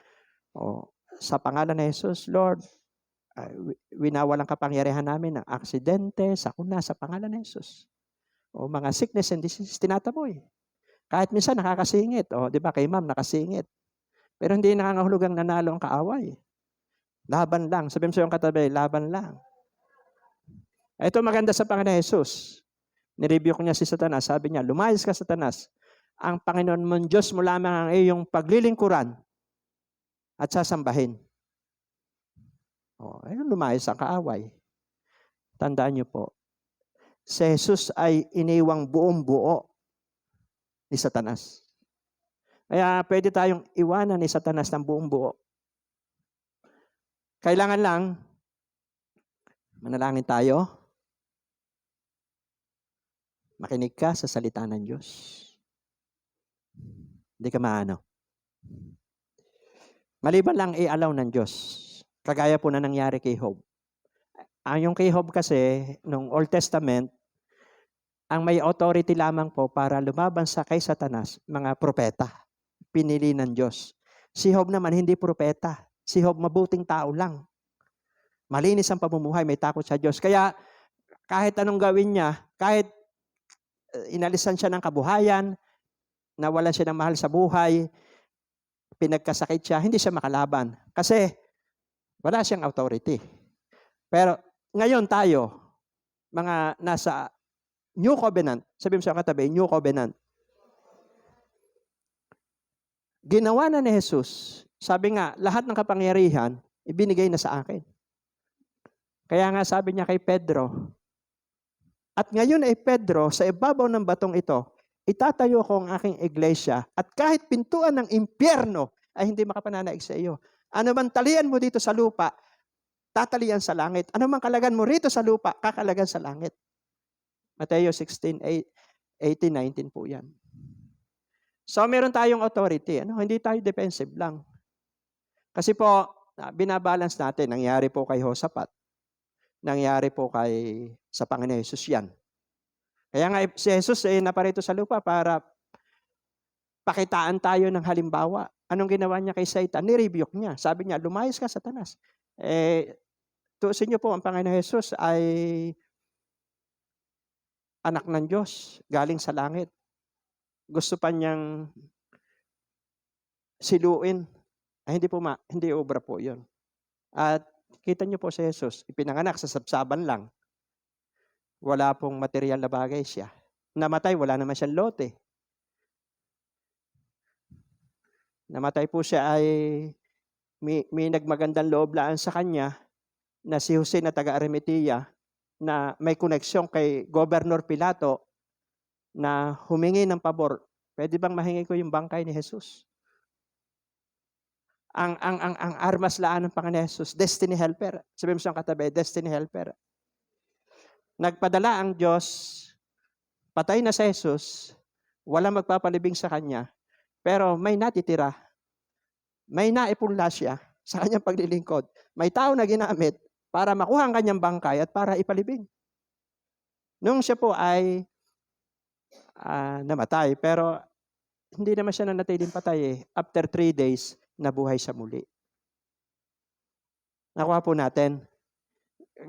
sa pangalan ni Jesus, Lord, winawalang kapangyarihan namin ng aksidente, sakuna, sa pangalan ni Jesus. O mga sickness and disease, tinataboy. Kahit minsan nakakasingit. Di ba kay ma'am nakasingit. Pero hindi nangangahulugang nanalo ang kaaway. Laban lang. Sabi mo sa iyong katabi, laban lang. Ito maganda sa Panginoon Jesus. Nirebuke niya si Satanas. Sabi niya, lumayas ka Satanas. Ang Panginoon mong Diyos mo lamang ang iyong paglilingkuran at sasambahin. Lumayas ang kaaway. Tandaan niyo po, si Jesus ay iniwang buong buo ni Satanas. Kaya pwede tayong iwanan ni Satanas ng buong buo. Kailangan lang, manalangin tayo, makinig ka sa salita ng Diyos. Hindi ka maano. Maliban lang i-allow ng Diyos. Kagaya po na nangyari kay Job. Yung kay Job kasi, nung Old Testament, ang may authority lamang po para lumaban kay Satanas, mga propeta. Pinili ng Diyos. Si Job naman hindi propeta. Si Job mabuting tao lang. Malinis ang pamumuhay, may takot sa Diyos. Kaya kahit anong gawin niya, kahit inalisan siya ng kabuhayan, nawalan siya ng mahal sa buhay, pinagkasakit siya, hindi siya makalaban. Kasi wala siyang authority. Pero ngayon tayo, mga nasa New Covenant, sabi mo sa katabi, New Covenant. Ginawa na ni Jesus, sabi nga, lahat ng kapangyarihan, ibinigay na sa akin. Kaya nga sabi niya kay Pedro, at ngayon ay Pedro, sa ibabaw ng batong ito, itatayo ko ang aking iglesia at kahit pintuan ng impyerno ay hindi makapananaig sa iyo. Ano man talian mo dito sa lupa, tatalian sa langit. Ano man kalagan mo rito sa lupa, kakalagan sa langit. Mateo 16:18-19 po yan. So meron tayong authority. Hindi tayo defensive lang. Kasi po, binabalance natin. Nangyari po kay Josaphat. Nangyari po sa Panginoon Jesus yan. Kaya nga si Jesus naparito sa lupa para pakitaan tayo ng halimbawa. Anong ginawa niya kay Satan? Nirebuke niya. Sabi niya, lumayas ka Satanas. Tuusin niyo po, ang Panginoon Jesus ay anak ng Diyos, galing sa langit. Gusto pa niyang siluin. Hindi obra po yun. At kita niyo po si Jesus, ipinanganak sa sabsaban lang. Wala pong material na bagay siya. Namatay, wala naman siyang lote. Namatay po siya ay may nagmagandang loob laan sa kanya na si Jose na taga Arimatea na may koneksyon kay Governor Pilato na humingi ng pabor, pwede bang mahingi ko yung bangkay ni Jesus? Ang armas laan ng Panginoon Jesus, destiny helper. Sabi mo siyang katabi, destiny helper. Nagpadala ang Diyos, patay na si Jesus, walang magpapalibing sa kanya, pero may natitira, may naipunla siya sa kanyang paglilingkod. May tao na ginamit para makuha ang kanyang bangkay at para ipalibing. Nung siya po ay namatay, pero hindi naman siya nanatiling patay eh. After 3 days, nabuhay siya muli. Nakuha po natin.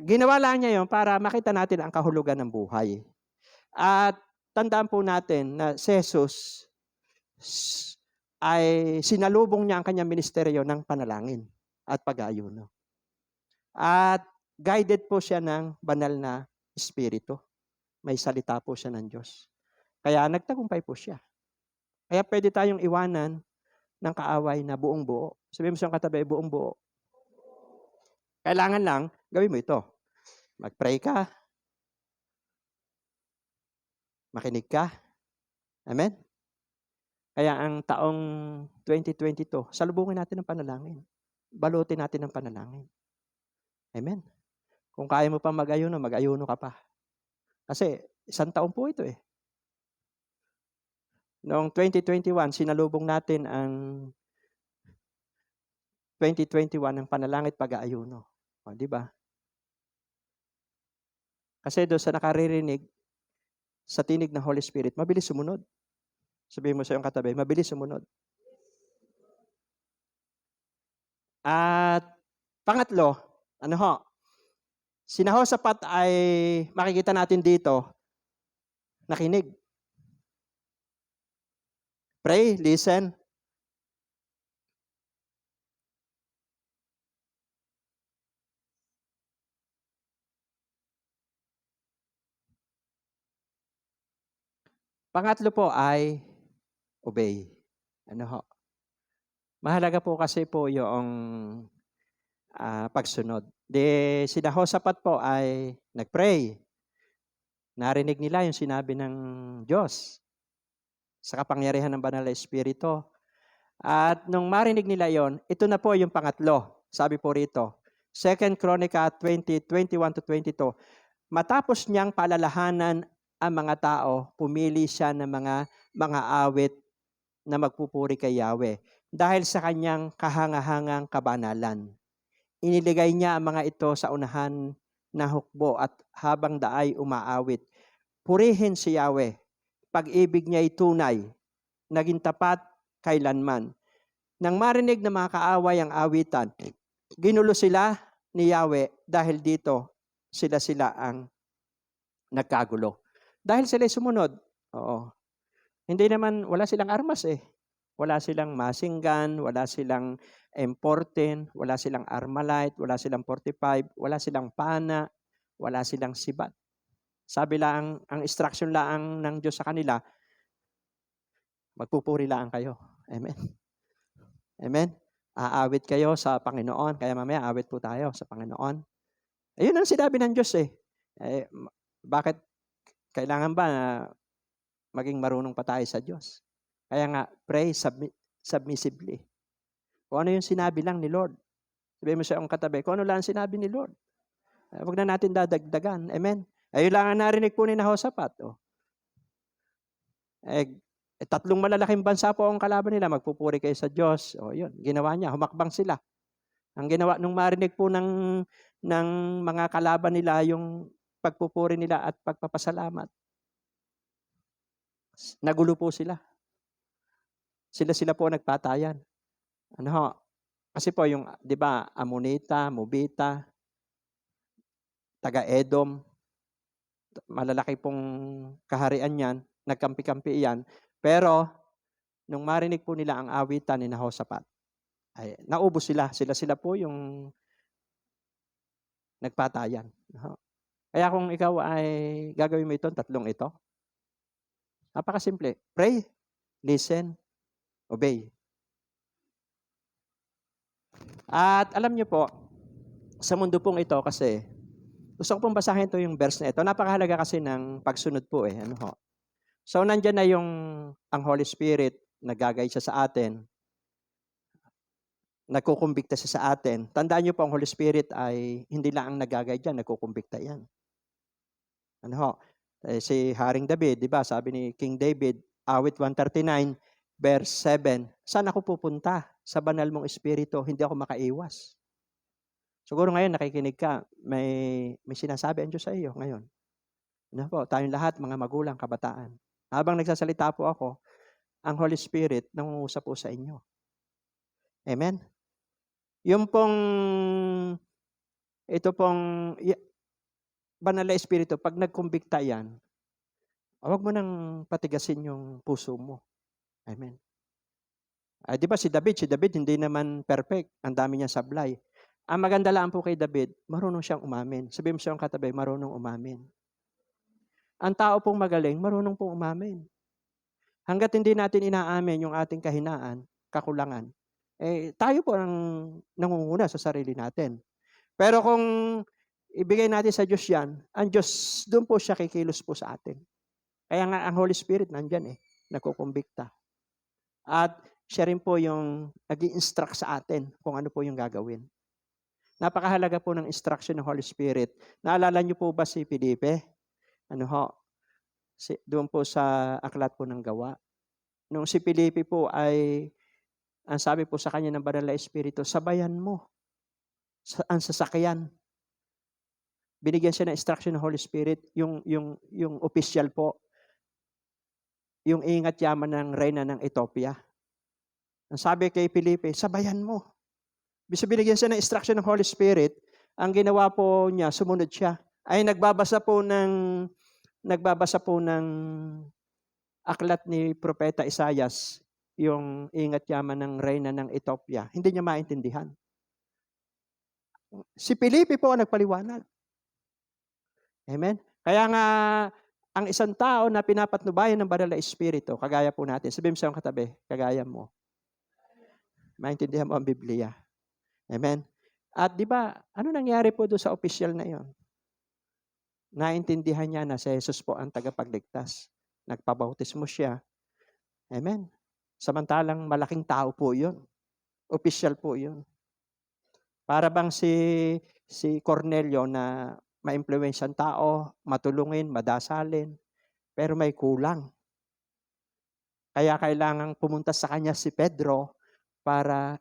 Ginawa lang niya yon para makita natin ang kahulugan ng buhay. At tandaan po natin na si Jesus ay sinalubong niya ang kanyang ministeryo ng panalangin at pag-aayuno. At guided po siya ng banal na espiritu. May salita po siya ng Diyos. Kaya nagtagumpay po siya. Kaya pwede tayong iwanan ng kaaway na buong buo. Sabihin mo siyang katabi, buong buo. Kailangan lang, gawin mo ito. Mag-pray ka. Makinig ka. Amen? Kaya ang taong 2022, salubungin natin ng panalangin. Balutin natin ng panalangin. Amen? Kung kaya mo pa mag-ayuno, mag-ayuno ka pa. Kasi 1 taon po ito eh. Noong 2021, sinalubong natin ang 2021 ng panalangin at pag-aayuno. O, di ba? Kasi doon sa nakaririnig, sa tinig ng Holy Spirit, mabilis sumunod. Sabihin mo sa iyong katabi, mabilis sumunod. At pangatlo, sinahosapat ay makikita natin dito, nakinig. Pray, listen. Pangatlo po ay obey. Mahalaga po kasi po yung pagsunod. Sinahosapat po ay nagpray. Narinig nila yung sinabi ng Diyos sa kapangyarihan ng Banal na Espiritu. At nung marinig nila yon, ito na po yung pangatlo. Sabi po rito, 2 Chronica 20:21-22. Matapos niyang paalalahanan ang mga tao, pumili siya ng mga awit na magpupuri kay Yahweh dahil sa kanyang kahangahangang kabanalan. Iniligay niya ang mga ito sa unahan na hukbo at habang daay umaawit. Purihin si Yahweh. Pag-ibig niya ay tunay, naging tapat kailanman. Nang marinig ng mga kaaway ang awitan, ginulo sila ni Yahweh dahil dito sila ang nagkagulo. Dahil sila sumunod. Oo. Hindi naman, wala silang armas eh. Wala silang machine gun, wala silang M14, wala silang Armalite, wala silang 45, wala silang pana, wala silang sibat. Sabi lang, ang instruction lang ng Diyos sa kanila, magpupuri lang kayo. Amen. Amen. Aawit kayo sa Panginoon. Kaya mamaya, aawit po tayo sa Panginoon. Ayun ang sinabi ng Diyos eh. Bakit kailangan ba na maging marunong pa tayo sa Diyos? Kaya nga, pray submissively. Kung ano yung sinabi lang ni Lord. Sabihin mo sa iyong katabi, kung ano lang sinabi ni Lord. Huwag na natin dadagdagan. Amen. Ayun lang ang narinig po ni Nahosapat. 3 malalaking bansa po ang kalaban nila. Magpupuri kayo sa Diyos. Yun, ginawa niya. Humakbang sila. Ang ginawa, nung marinig po ng mga kalaban nila, yung pagpupuri nila at pagpapasalamat. Nagulo po sila. Sila po nagpatayan. Kasi po yung, di ba, Amonita, Mobita, taga-Edom, malalaki pong kaharian yan, nagkampi-kampi yan. Pero, nung marinig po nila ang awitan ni Nahosapat, ay naubos sila. Sila po yung nagpatayan. Kaya kung ikaw ay gagawin mo ito, 3 ito, napakasimple. Pray, listen, obey. At alam niyo po, sa mundo pong ito kasi, gusto ko pong basahin ito yung verse na ito. Napakahalaga kasi ng pagsunod po eh. So, nandyan na ang Holy Spirit, nagagay siya sa atin, nagkukumbikta siya sa atin. Tandaan niyo po, ang Holy Spirit ay hindi lang ang nagagay dyan, nagkukumbikta yan. Ano ho? Si Haring David, di ba, sabi ni King David, awit 139, verse 7, saan ako pupunta? Sa banal mong espiritu, hindi ako makaiwas. Siguro ngayon nakikinig ka, may sinasabi ang Diyos sa iyo ngayon. Ano po, tayong lahat, mga magulang, kabataan. Habang nagsasalita po ako, ang Holy Spirit nangungusap po sa inyo. Amen? Yung pong, ito pong, banal na espiritu, pag nagkumbikta yan, huwag mo nang patigasin yung puso mo. Amen. Di ba si David hindi naman perfect. Ang dami niyang sablay. Ang maganda lang po kay David, marunong siyang umamin. Sabihin mo siyang katabi, marunong umamin. Ang tao pong magaling, marunong pong umamin. Hanggat hindi natin inaamin yung ating kahinaan, kakulangan, tayo po ang nangunguna sa sarili natin. Pero kung ibigay natin sa Diyos yan, ang Diyos, doon po siya kikilos po sa atin. Kaya nga ang Holy Spirit nandyan nagkukumbikta. At siya rin po yung nag-i-instruct sa atin kung ano po yung gagawin. Napakahalaga po ng instruction ng Holy Spirit. Naalala niyo po ba si Felipe? Doon po sa aklat po ng Gawa. Nung si Felipe po ay, ang sabi po sa kanya ng Banal na Espiritu, sabayan mo ang sasakyan. Binigyan siya ng instruction ng Holy Spirit, yung official po, yung ingat yaman ng reyna ng Ethiopia. Ang sabi kay Felipe, sabayan mo. Binigyan siya ng instruction ng Holy Spirit, ang ginawa po niya, sumunod siya. Ay nagbabasa po ng aklat ni Propeta Isaias, yung ingat yaman ng reyna ng Ethiopia. Hindi niya maintindihan. Si Felipe po ang nagpaliwanag. Amen? Kaya nga, ang isang tao na pinapatnubayan ng Banal na Espiritu, kagaya po natin, sabihin mo sa iyong katabi, kagaya mo. Maintindihan mo ang Biblia. Amen? At di ba, ano nangyari po doon sa official na yon? Naintindihan niya na si Jesus po ang tagapagligtas. Nagpabautismo siya. Amen? Samantalang malaking tao po yun. Official po yun. Para bang si Cornelio na ma-influensyang tao, matulungin, madasalin, pero may kulang. Kaya kailangang pumunta sa kanya si Pedro para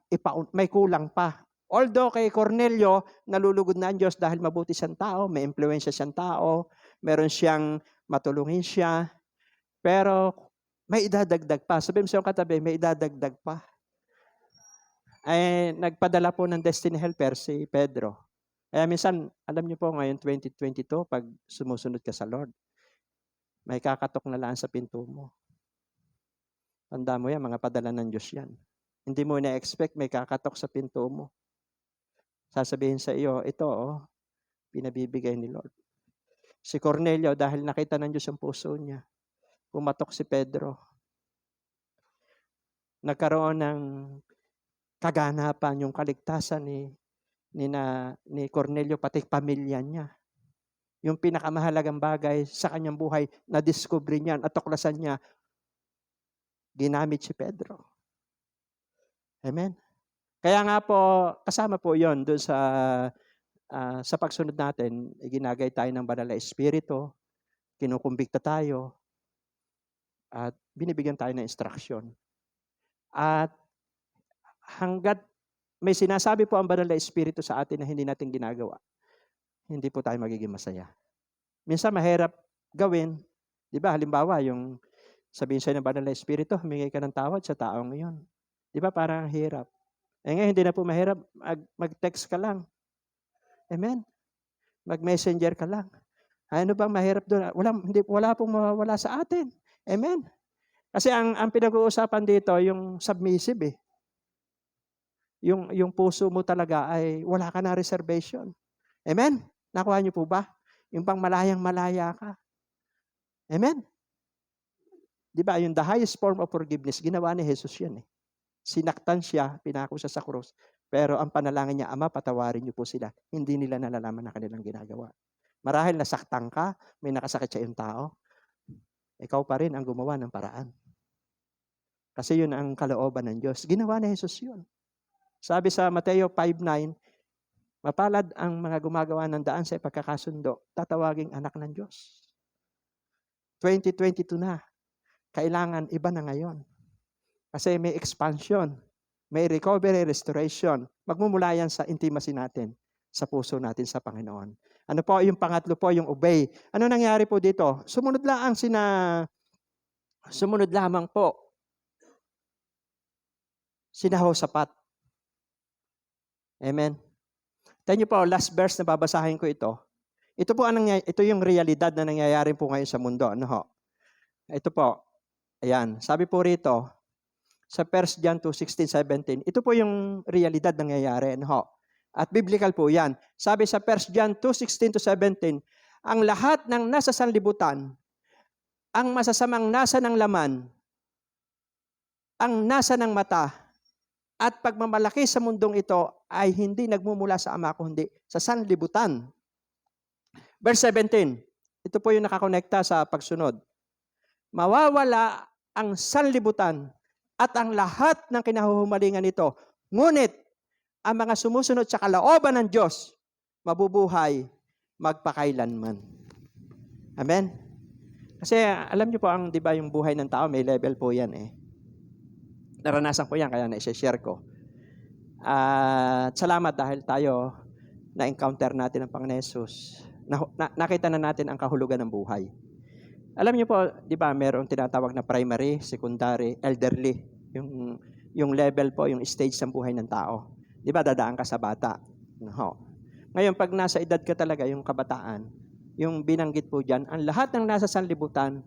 may kulang pa. Although kay Cornelio, nalulugod na ang Diyos dahil mabuti siyang tao, may impluwensya siyang tao, meron siyang matulungin siya, pero may idadagdag pa. Sabihin mo sa iyong katabi, may idadagdag pa. Ay nagpadala po ng destiny helper si Pedro. Kaya minsan, alam niyo po ngayon 2022, pag sumusunod ka sa Lord, may kakatok na lang sa pinto mo. Tanda mo yan, mga padala ng Diyos yan. Hindi mo na-expect may kakatok sa pinto mo. Sasabihin sa iyo, ito pinabibigay ni Lord. Si Cornelio, dahil nakita ng Diyos ang puso niya, pumatok si Pedro. Nagkaroon ng kaganapan yung kaligtasan ni Cornelio, pati pamilya niya. Yung pinakamahalagang bagay sa kanyang buhay, na-discover niya at tuklasan niya, ginamit si Pedro. Amen? Kaya nga po, kasama po yon doon sa pagsunod natin, ginagay tayo ng Banal na Espiritu, kinukumbikta tayo, at binibigyan tayo ng instruction. At hanggat may sinasabi po ang Banal na Espiritu sa atin na hindi natin ginagawa, hindi po tayo magiging masaya. Minsan mahirap gawin. Di ba? Halimbawa, yung sabihin sa'yo ng Banal na Espiritu, humingi ka ng tawad sa taong iyon. Di ba? Parang hirap. Ngayon, hindi na po mahirap. Mag-text ka lang. Amen? Mag-messenger ka lang. Ano bang mahirap doon? Wala pong mawawala sa atin. Amen? Kasi ang pinag-uusapan dito, yung submissive Yung puso mo talaga ay wala ka na reservation. Amen? Nakuha niyo po ba? Yung pang malayang-malaya ka. Amen? Di ba? Yung the highest form of forgiveness, ginawa ni Jesus yan Sinaktan siya, pinako siya sa krus. Pero ang panalangin niya, Ama, patawarin niyo po sila. Hindi nila nalalaman na kanilang ginagawa. Marahil nasaktan ka, may nakasakit sa iyong tao. ikaw pa rin ang gumawa ng paraan. Kasi yun ang kalooban ng Diyos. Ginawa ni Jesus yun. Sabi sa Mateo 5:9, mapalad ang mga gumagawa ng daan sa pagkakasundo, tatawaging anak ng Diyos. 2022 na. Kailangan iba na ngayon. Kasi may expansion, may recovery, restoration. Magmumula yan sa intimacy natin, sa puso natin sa Panginoon. Ano po, yung pangatlo po, yung obey. Ano nangyari po dito? Sumunod lamang po. Sina Hosapat. Amen. Tignan niyo po, last verse na babasahin ko ito. Ito yung realidad na nangyayari po ngayon sa mundo. Ano ho? Ito po. Ayan. Sabi po rito, sa 1 John 2:16-17, ito po yung realidad na nangyayari. Ano ho? At biblical po yan. Sabi sa 1 John 2:16-17, ang lahat ng nasa sanlibutan, ang masasamang nasa ng laman, ang nasa ng mata, at pagmamalaki sa mundong ito ay hindi nagmumula sa Ama kundi sa sanlibutan. Verse 17, ito po yung nakakonekta sa pagsunod. Mawawala ang sanlibutan at ang lahat ng kinahuhumalingan nito. Ngunit, ang mga sumusunod sa kalooban ng Diyos, mabubuhay magpakailanman. Amen? Kasi alam niyo po, di ba yung buhay ng tao, may level po yan eh. Naranasan ko yan, kaya na-share ko. At salamat dahil tayo na-encounter natin ang Panginoon Jesus. Nakita na natin ang kahulugan ng buhay. Alam niyo po, di ba, mayroong tinatawag na primary, secondary, elderly. Yung level po, yung stage ng buhay ng tao. Di ba, dadaan ka sa bata. No. Ngayon, pag nasa edad ka talaga, yung kabataan, yung binanggit po dyan, ang lahat ng nasa sanlibutan,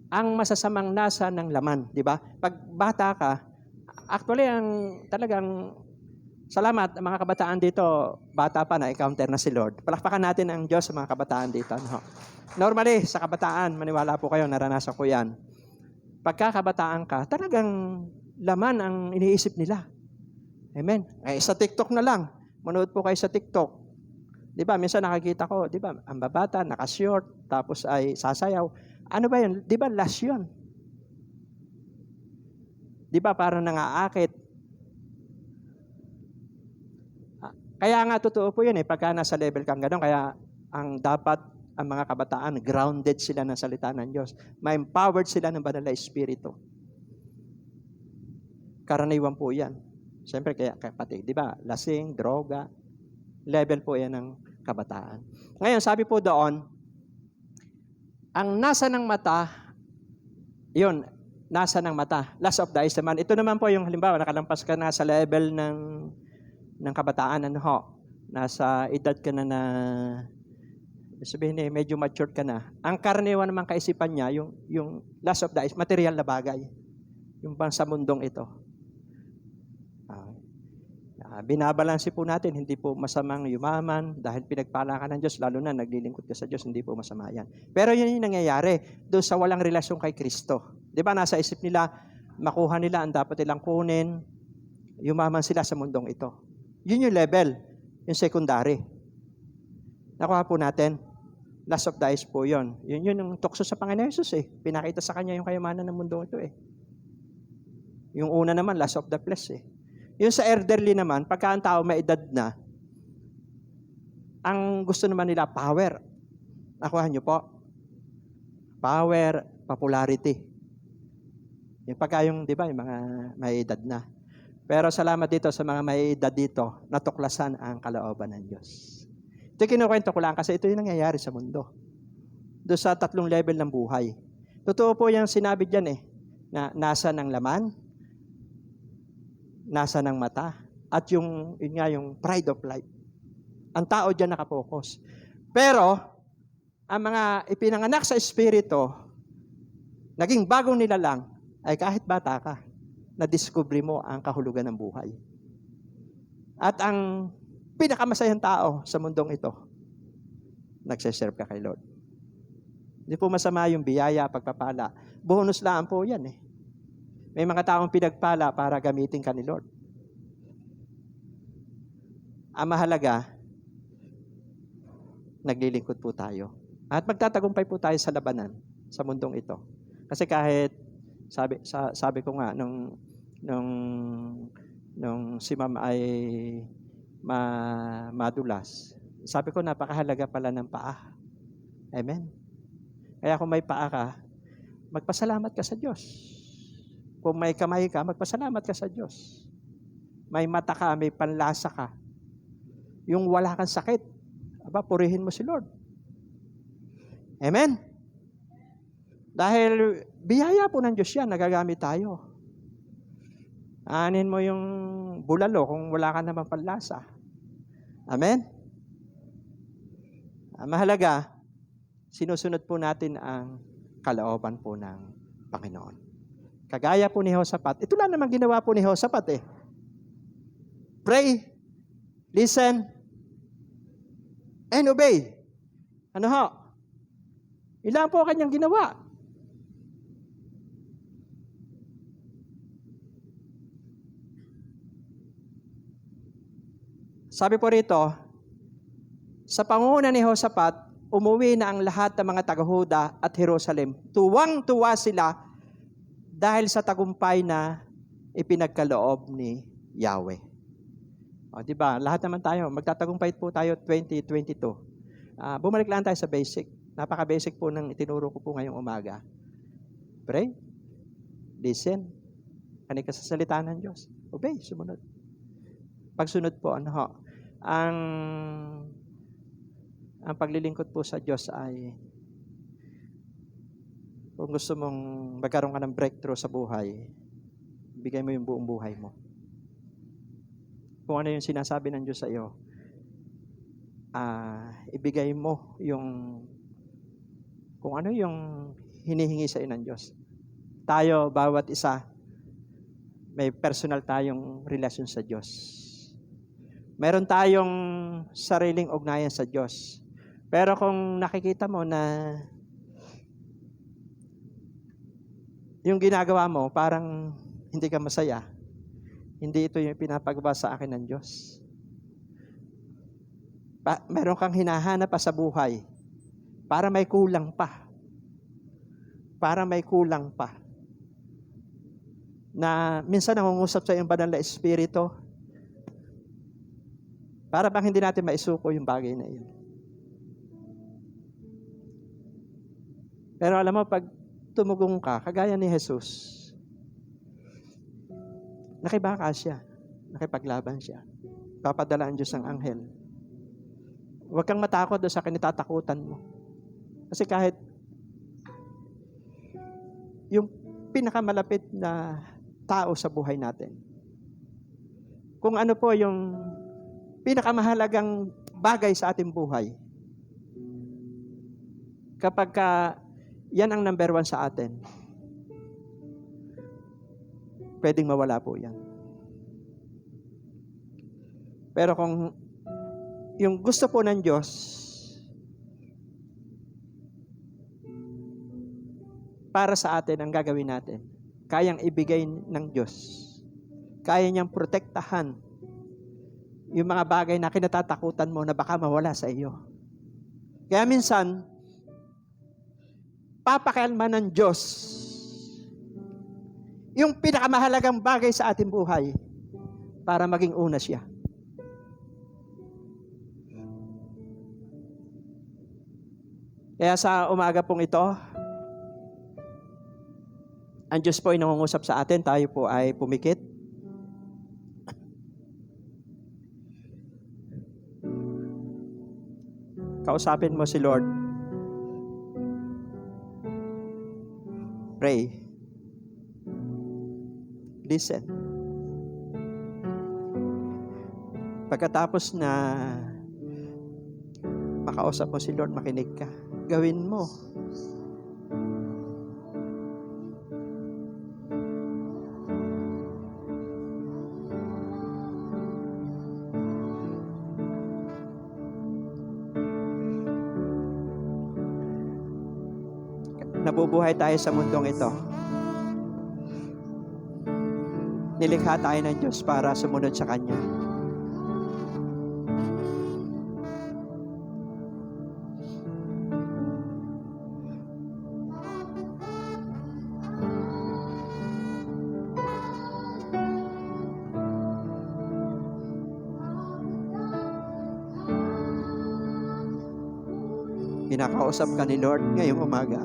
ang masasamang nasa ng laman. Di ba? Pag bata ka, actually, talagang salamat, mga kabataan dito, bata pa na encounter na si Lord. Palakpakan natin ang Diyos sa mga kabataan dito. No? Normally, sa kabataan, maniwala po kayo, naranasan ko yan. Pagkakabataan ka, talagang laman ang iniisip nila. Amen. Sa TikTok na lang. Manood po kayo sa TikTok. Di ba, minsan nakakita ko, di ba, ang babata, naka-short, tapos ay sasayaw. Ano ba yun? Di ba, last yun? Di ba, parang nangaakit. Kaya nga, totoo po yun eh, pagka nasa level kang gano'n, kaya ang dapat, ang mga kabataan, grounded sila ng salita ng Diyos. Ma-empowered sila ng banal na espiritu. Karaniwan po yan. Siyempre, kaya pati, di ba, lasing, droga, level po yan ng kabataan. Ngayon, sabi po doon, ang nasa ng mata, yun, nasa ng mata, last of the eyes naman. Ito naman po yung halimbawa, nakalampas ka na sa level ng kabataan, ano ho, nasa edad ka na sabihin eh, medyo matured ka na. Ang karaniwan naman kaisipan niya, yung last of the eyes, material na bagay. Yung pang sa mundong ito. Binabalansi po natin, hindi po masamang yumaman dahil pinagpala ka ng Diyos, lalo na naglilingkod ka sa Diyos, hindi po masama yan. Pero yun yung nangyayari doon sa walang relasyon kay Kristo. Di ba, nasa isip nila, makuha nila ang dapat nilang kunin, yumaman sila sa mundong ito. Yun yung level, yung secondary. Nakuha po natin, last of the eyes po yun. Yun yung tukso sa Panginoon Jesus eh. Pinakita sa kanya yung kayamanan ng mundo ito eh. Yung una naman, last of the flesh eh. Yung sa elderly naman, pagka ang tao may edad na, ang gusto naman nila, power. Nakuha nyo po? Power, popularity. Yung pagka yung, di ba, yung mga may edad na. Pero salamat dito sa mga may edad dito, natuklasan ang kalooban ng Diyos. Ito kinukwento ko lang kasi ito yung nangyayari sa mundo. Doon sa 3 level ng buhay. Totoo po yung sinabi dyan eh, na nasa ng laman, nasa ng mata, at yung pride of life. Ang tao dyan nakapokus. Pero, ang mga ipinanganak sa Espiritu, naging bagong nilalang, ay kahit bata ka, na-discovery mo ang kahulugan ng buhay. At ang pinakamasayang tao sa mundong ito, nagsiserve ka kay Lord. Hindi po masama yung biyaya, pagpapala. Bonus lang po yan eh. May mga taong pinagpala para gamitin ka ni Lord. Ang mahalaga, naglilingkod po tayo. At magtatagumpay po tayo sa labanan sa mundong ito. Kasi kahit sabi ko nga nung si Ma'am ay madulas, sabi ko napakahalaga pala ng paa. Amen. Kaya kung may paa ka, magpasalamat ka sa Diyos. Kung may kamay ka, magpasalamat ka sa Diyos. May mata ka, may panlasa ka. Yung wala kang sakit, purihin mo si Lord. Amen? Dahil biyaya po ng Diyos yan, nagagamit tayo. Anin mo yung bulalo kung wala ka naman panlasa. Amen? Mahalaga, sinusunod po natin ang kalooban po ng Panginoon. Kagaya po ni Jehoshaphat, ito lang naman ginawa po ni Jehoshaphat eh. Pray, listen, and obey. Ano ho? Ilan po kanyang ginawa? Sabi po rito, sa pangunguna ni Jehoshaphat, umuwi na ang lahat ng mga taga-Huda at Jerusalem. Tuwang-tuwa sila dahil sa tagumpay na ipinagkaloob ni Yahweh. O, diba? Lahat naman tayo, magtatagumpay po tayo 2022. Bumalik lang tayo sa basic. Napaka-basic po ng itinuro ko po ngayong umaga. Pray, listen, kanig ka sa salita ng Diyos. Obey, sumunod. Pagsunod po, ang paglilingkod po sa Diyos ay kung gusto mong magkaroon ka ng breakthrough sa buhay, bigay mo yung buong buhay mo. Kung ano yung sinasabi ng Diyos sa iyo, ibigay mo yung kung ano yung hinihingi sa iyo ng Diyos. Tayo, bawat isa, may personal tayong relasyon sa Diyos. Meron tayong sariling ugnayan sa Diyos. Pero kung nakikita mo na yung ginagawa mo, parang hindi ka masaya, hindi ito yung pinapagawa sa akin ng Diyos. Meron kang hinahanap pa sa buhay para may kulang pa. Para may kulang pa. Na minsan nangungusap sa iyong banal na espiritu, para bang hindi natin maisuko yung bagay na iyon. Pero alam mo, pag tumugong ka, kagaya ni Jesus, nakibaka siya, nakipaglaban siya. Papadala ang Diyos ng anghel. Huwag kang matakot doon sa kinitatakutan mo. Kasi kahit yung pinakamalapit na tao sa buhay natin, kung ano po yung pinakamahalagang bagay sa ating buhay, kapag yan ang number 1 sa atin, pwedeng mawala po yan. Pero kung yung gusto po ng Diyos, para sa atin ang gagawin natin, kayang ibigay ng Diyos. Kaya niyang protektahan yung mga bagay na kinatatakutan mo na baka mawala sa iyo. Kaya minsan, papakalma ng Diyos yung pinakamahalagang bagay sa ating buhay para maging una siya. Kaya sa umaga pong ito, ang Diyos po ay nangungusap sa atin, tayo po ay pumikit. Kausapin mo si Lord. Pray. Listen. Pagkatapos na makausap mo si Lord, makinig ka. Gawin mo. Nabubuhay tayo sa mundong ito. Nilikha tayo ng Diyos para sumunod sa Kanya. Kinakausap ka ni Lord ngayong umaga.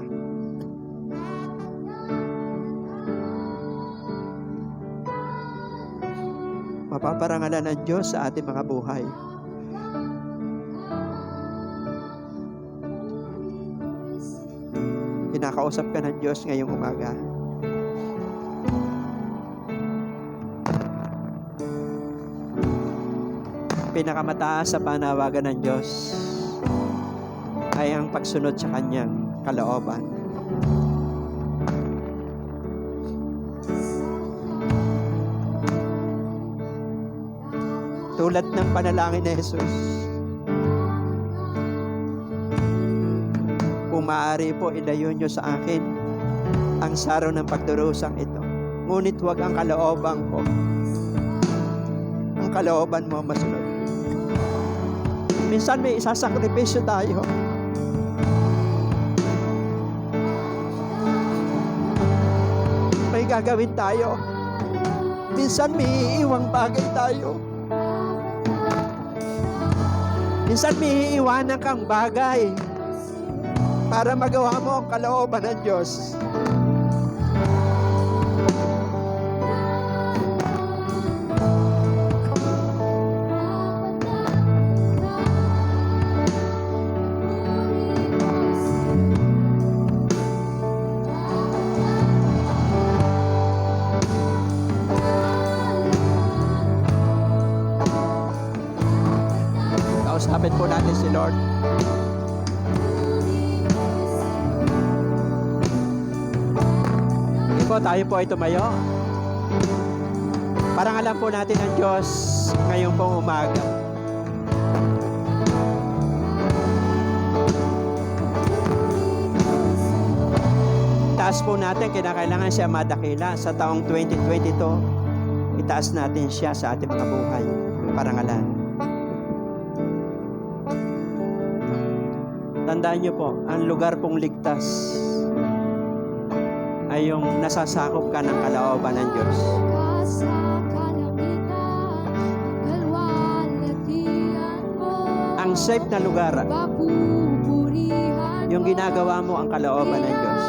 Mapaparangalan ng Diyos sa ating mga buhay. Kinakausap ka ng Diyos ngayong umaga. Pinakamataas sa panawagan ng Diyos ay ang pagsunod sa Kanyang kalooban. Tulad ng panalangin ni Jesus, kung maaari po, ilayo nyo sa akin ang saro ng pagdurusang ito. Ngunit huwag ang kalooban ko. Ang kalooban mo masunod. Minsan may isasakripisyo tayo. May gagawin tayo. Minsan may iiwang bagay tayo. Minsan may iiwanan kang bagay para magawa mo ang kalooban ng Diyos. Kausapin po natin si Lord. Hindi po, tayo po ay tumayo. Parangalan po natin ang Diyos ngayong pong umaga. Itaas po natin, kinakailangan siya madakila sa taong 2022. Itaas natin siya sa ating mga buhay. Parangalan. Tandaan niyo po, ang lugar pong ligtas ay yung nasasakop ka ng kalooban ng Diyos. Ang safe na lugar, yung ginagawa mo ang kalooban ng Diyos.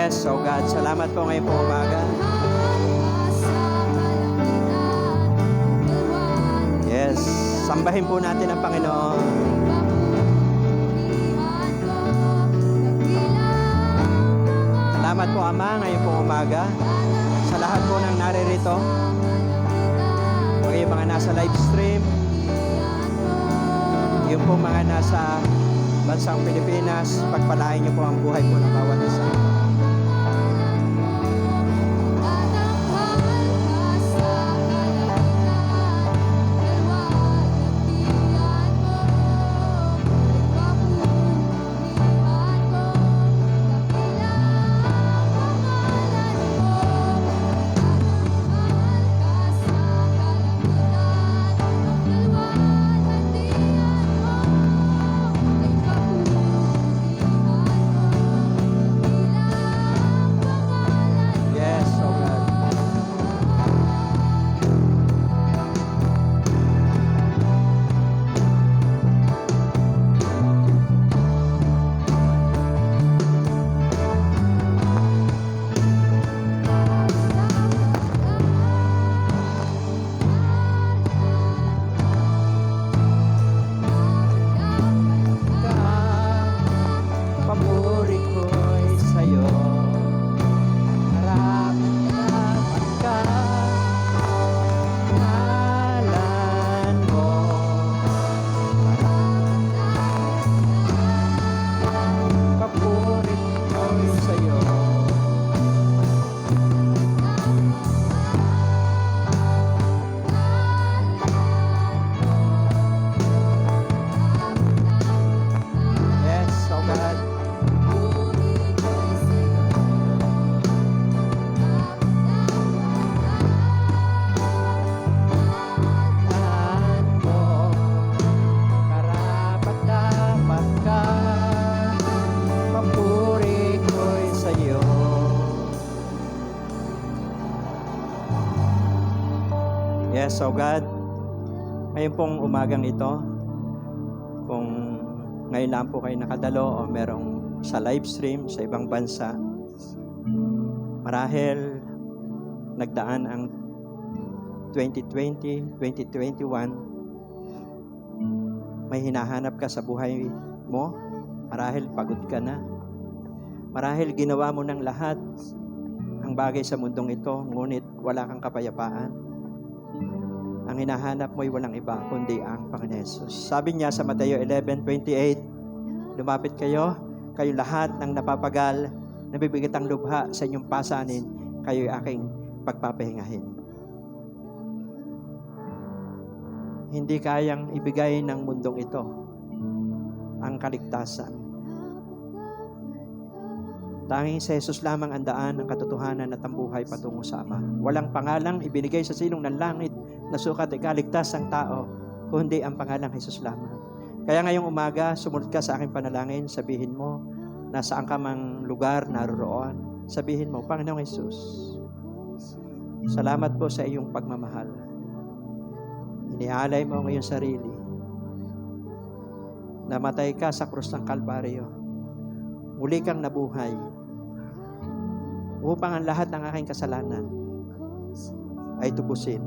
Yes, so God, salamat po ngayon po umaga. Yes, sambahin po natin ang Panginoon. Salamat po Ama ngayon po umaga sa lahat po ng naririto. Yung mga nasa live stream, yung po mga nasa bansang Pilipinas, pagpalain niyo po ang buhay po ng bawat isa. Yes, so God, ngayon pong umagang ito, kung ngayon lang po kayo nakadalo o merong sa live stream sa ibang bansa, marahil nagdaan ang 2020, 2021, may hinahanap ka sa buhay mo, marahil pagod ka na, marahil ginawa mo ng lahat ang bagay sa mundong ito, ngunit wala kang kapayapaan. Ang hinahanap mo ay walang iba kundi ang Panginoon Hesus. Sabi niya sa Mateo 11:28, lumapit kayo lahat ng napapagal, nabibigat ang lubha sa inyong pasanin, kayo'y aking pagpapahingahin. Hindi kayang ibigay ng mundong ito ang kaligtasan. Tanging sa Jesus lamang ang daan, ang katotohanan at ang buhay patungo sa Ama. Walang pangalang ibinigay sa silong ng langit na sukat ay kaligtas ang tao, kundi ang pangalang Jesus lamang. Kaya ngayong umaga, sumunod ka sa aking panalangin, sabihin mo, nasaan ka mang lugar naroroon, sabihin mo, Panginoong Jesus, salamat po sa iyong pagmamahal. Inialay mo ang iyong sarili. Namatay ka sa krus ng Kalbaryo. Muli kang nabuhay upang ang lahat ng aking kasalanan ay tubusin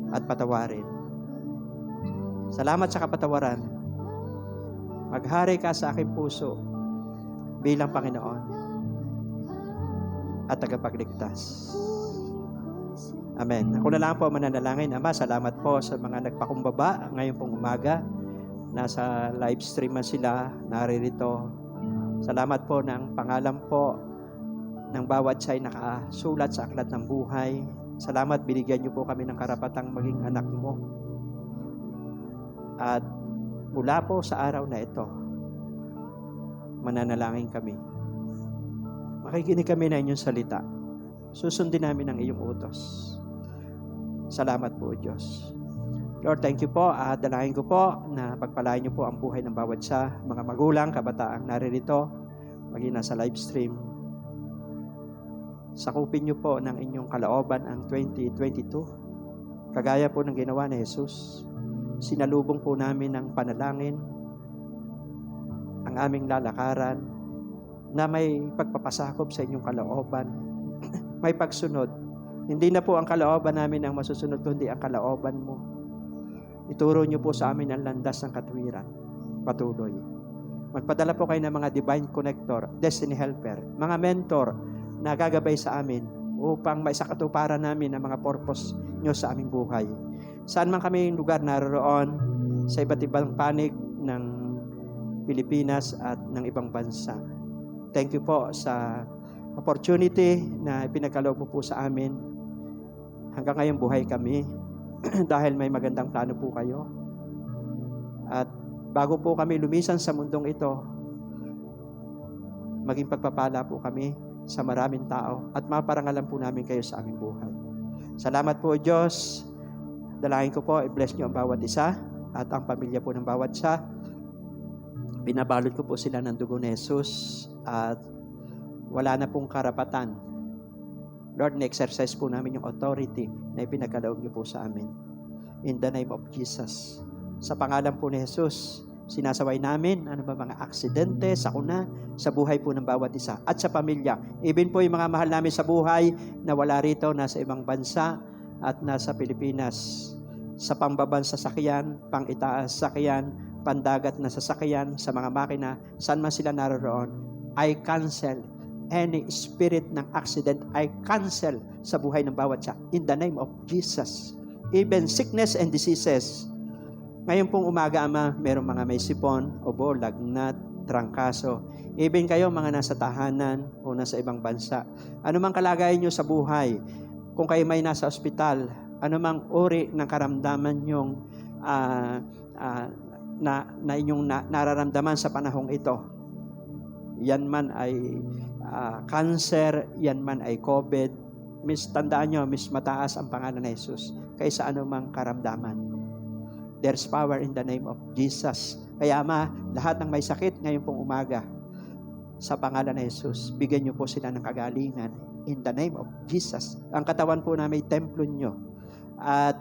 at patawarin. Salamat sa kapatawaran. Maghari ka sa aking puso bilang Panginoon at tagapagligtas. Amen. Ako na lang po mananalangin. Ama, salamat po sa mga nagpakumbaba ngayon pong umaga. Nasa live stream man sila, naririto. Salamat po na ang pangalan po ng bawat siya'y nakasulat sa aklat ng buhay. Salamat, binigyan niyo po kami ng karapatang maging anak mo. At mula po sa araw na ito, mananalangin kami. Makikinig kami na inyong salita. Susundin namin ang iyong utos. Salamat po, Diyos. Lord, thank you po. Dalangin ko po na pagpalain niyo po ang buhay ng bawat sa mga magulang, kabataang naririto, maging nasa live stream. Sakupin niyo po ng inyong kalooban ang 2022. Kagaya po ng ginawa ni Jesus. Sinalubong po namin ng panalangin, ang aming lalakaran, na may pagpapasakop sa inyong kalooban, may pagsunod. Hindi na po ang kalooban namin ang masusunod, kundi ang kalooban mo. Ituro niyo po sa amin ang landas ng katwiran. Patuloy. Magpadala po kayo ng mga divine connector, destiny helper, mga mentor na gagabay sa amin upang maisakatuparan namin ang mga purpose niyo sa aming buhay. Saan man kami lugar naroon, sa iba't ibang panig ng Pilipinas at ng ibang bansa. Thank you po sa opportunity na ipinagkaloob mo po sa amin. Hanggang ngayon buhay kami. Dahil may magandang plano po kayo. At bago po kami lumisan sa mundong ito, maging pagpapala po kami sa maraming tao at maparangalan po namin kayo sa aming buhay. Salamat po, Diyos. Dalangin ko po, i-bless niyo ang bawat isa at ang pamilya po ng bawat isa. Binabalot ko po sila ng dugo ni Jesus at wala na pong karapatan. Lord, na-exercise po namin yung authority na ipinagkaloob niyo po sa amin. In the name of Jesus. Sa pangalan po ni Jesus, sinasaway namin ano ba mga aksidente, sakuna, sa buhay po ng bawat isa at sa pamilya. Even po yung mga mahal namin sa buhay na wala rito, nasa ibang bansa at nasa Pilipinas. Sa pambabansa sasakyan, pang-itaas sasakyan, pandagat na sasakyan, sa mga makina, saan man sila naroroon, I cancel any spirit ng accident, I cancel sa buhay ng bawat siya. In the name of Jesus. Even sickness and diseases. Ngayon pong umaga, Ama, merong mga may sipon, ubo, lagnat, trangkaso. Even kayo, mga nasa tahanan o nasa ibang bansa. Ano mang kalagayan nyo sa buhay, kung kayo may nasa ospital, ano mang uri ng karamdaman nyong na inyong nararamdaman sa panahong ito, yan man ay cancer, yan man ay COVID, tandaan nyo, mataas ang pangalan ni Jesus kaysa anumang karamdaman. There's power in the name of Jesus. Kaya Ama, lahat ng may sakit ngayon pong umaga, sa pangalan ni Jesus, bigyan nyo po sila ng kagalingan in the name of Jesus. Ang katawan po namin ay templo nyo at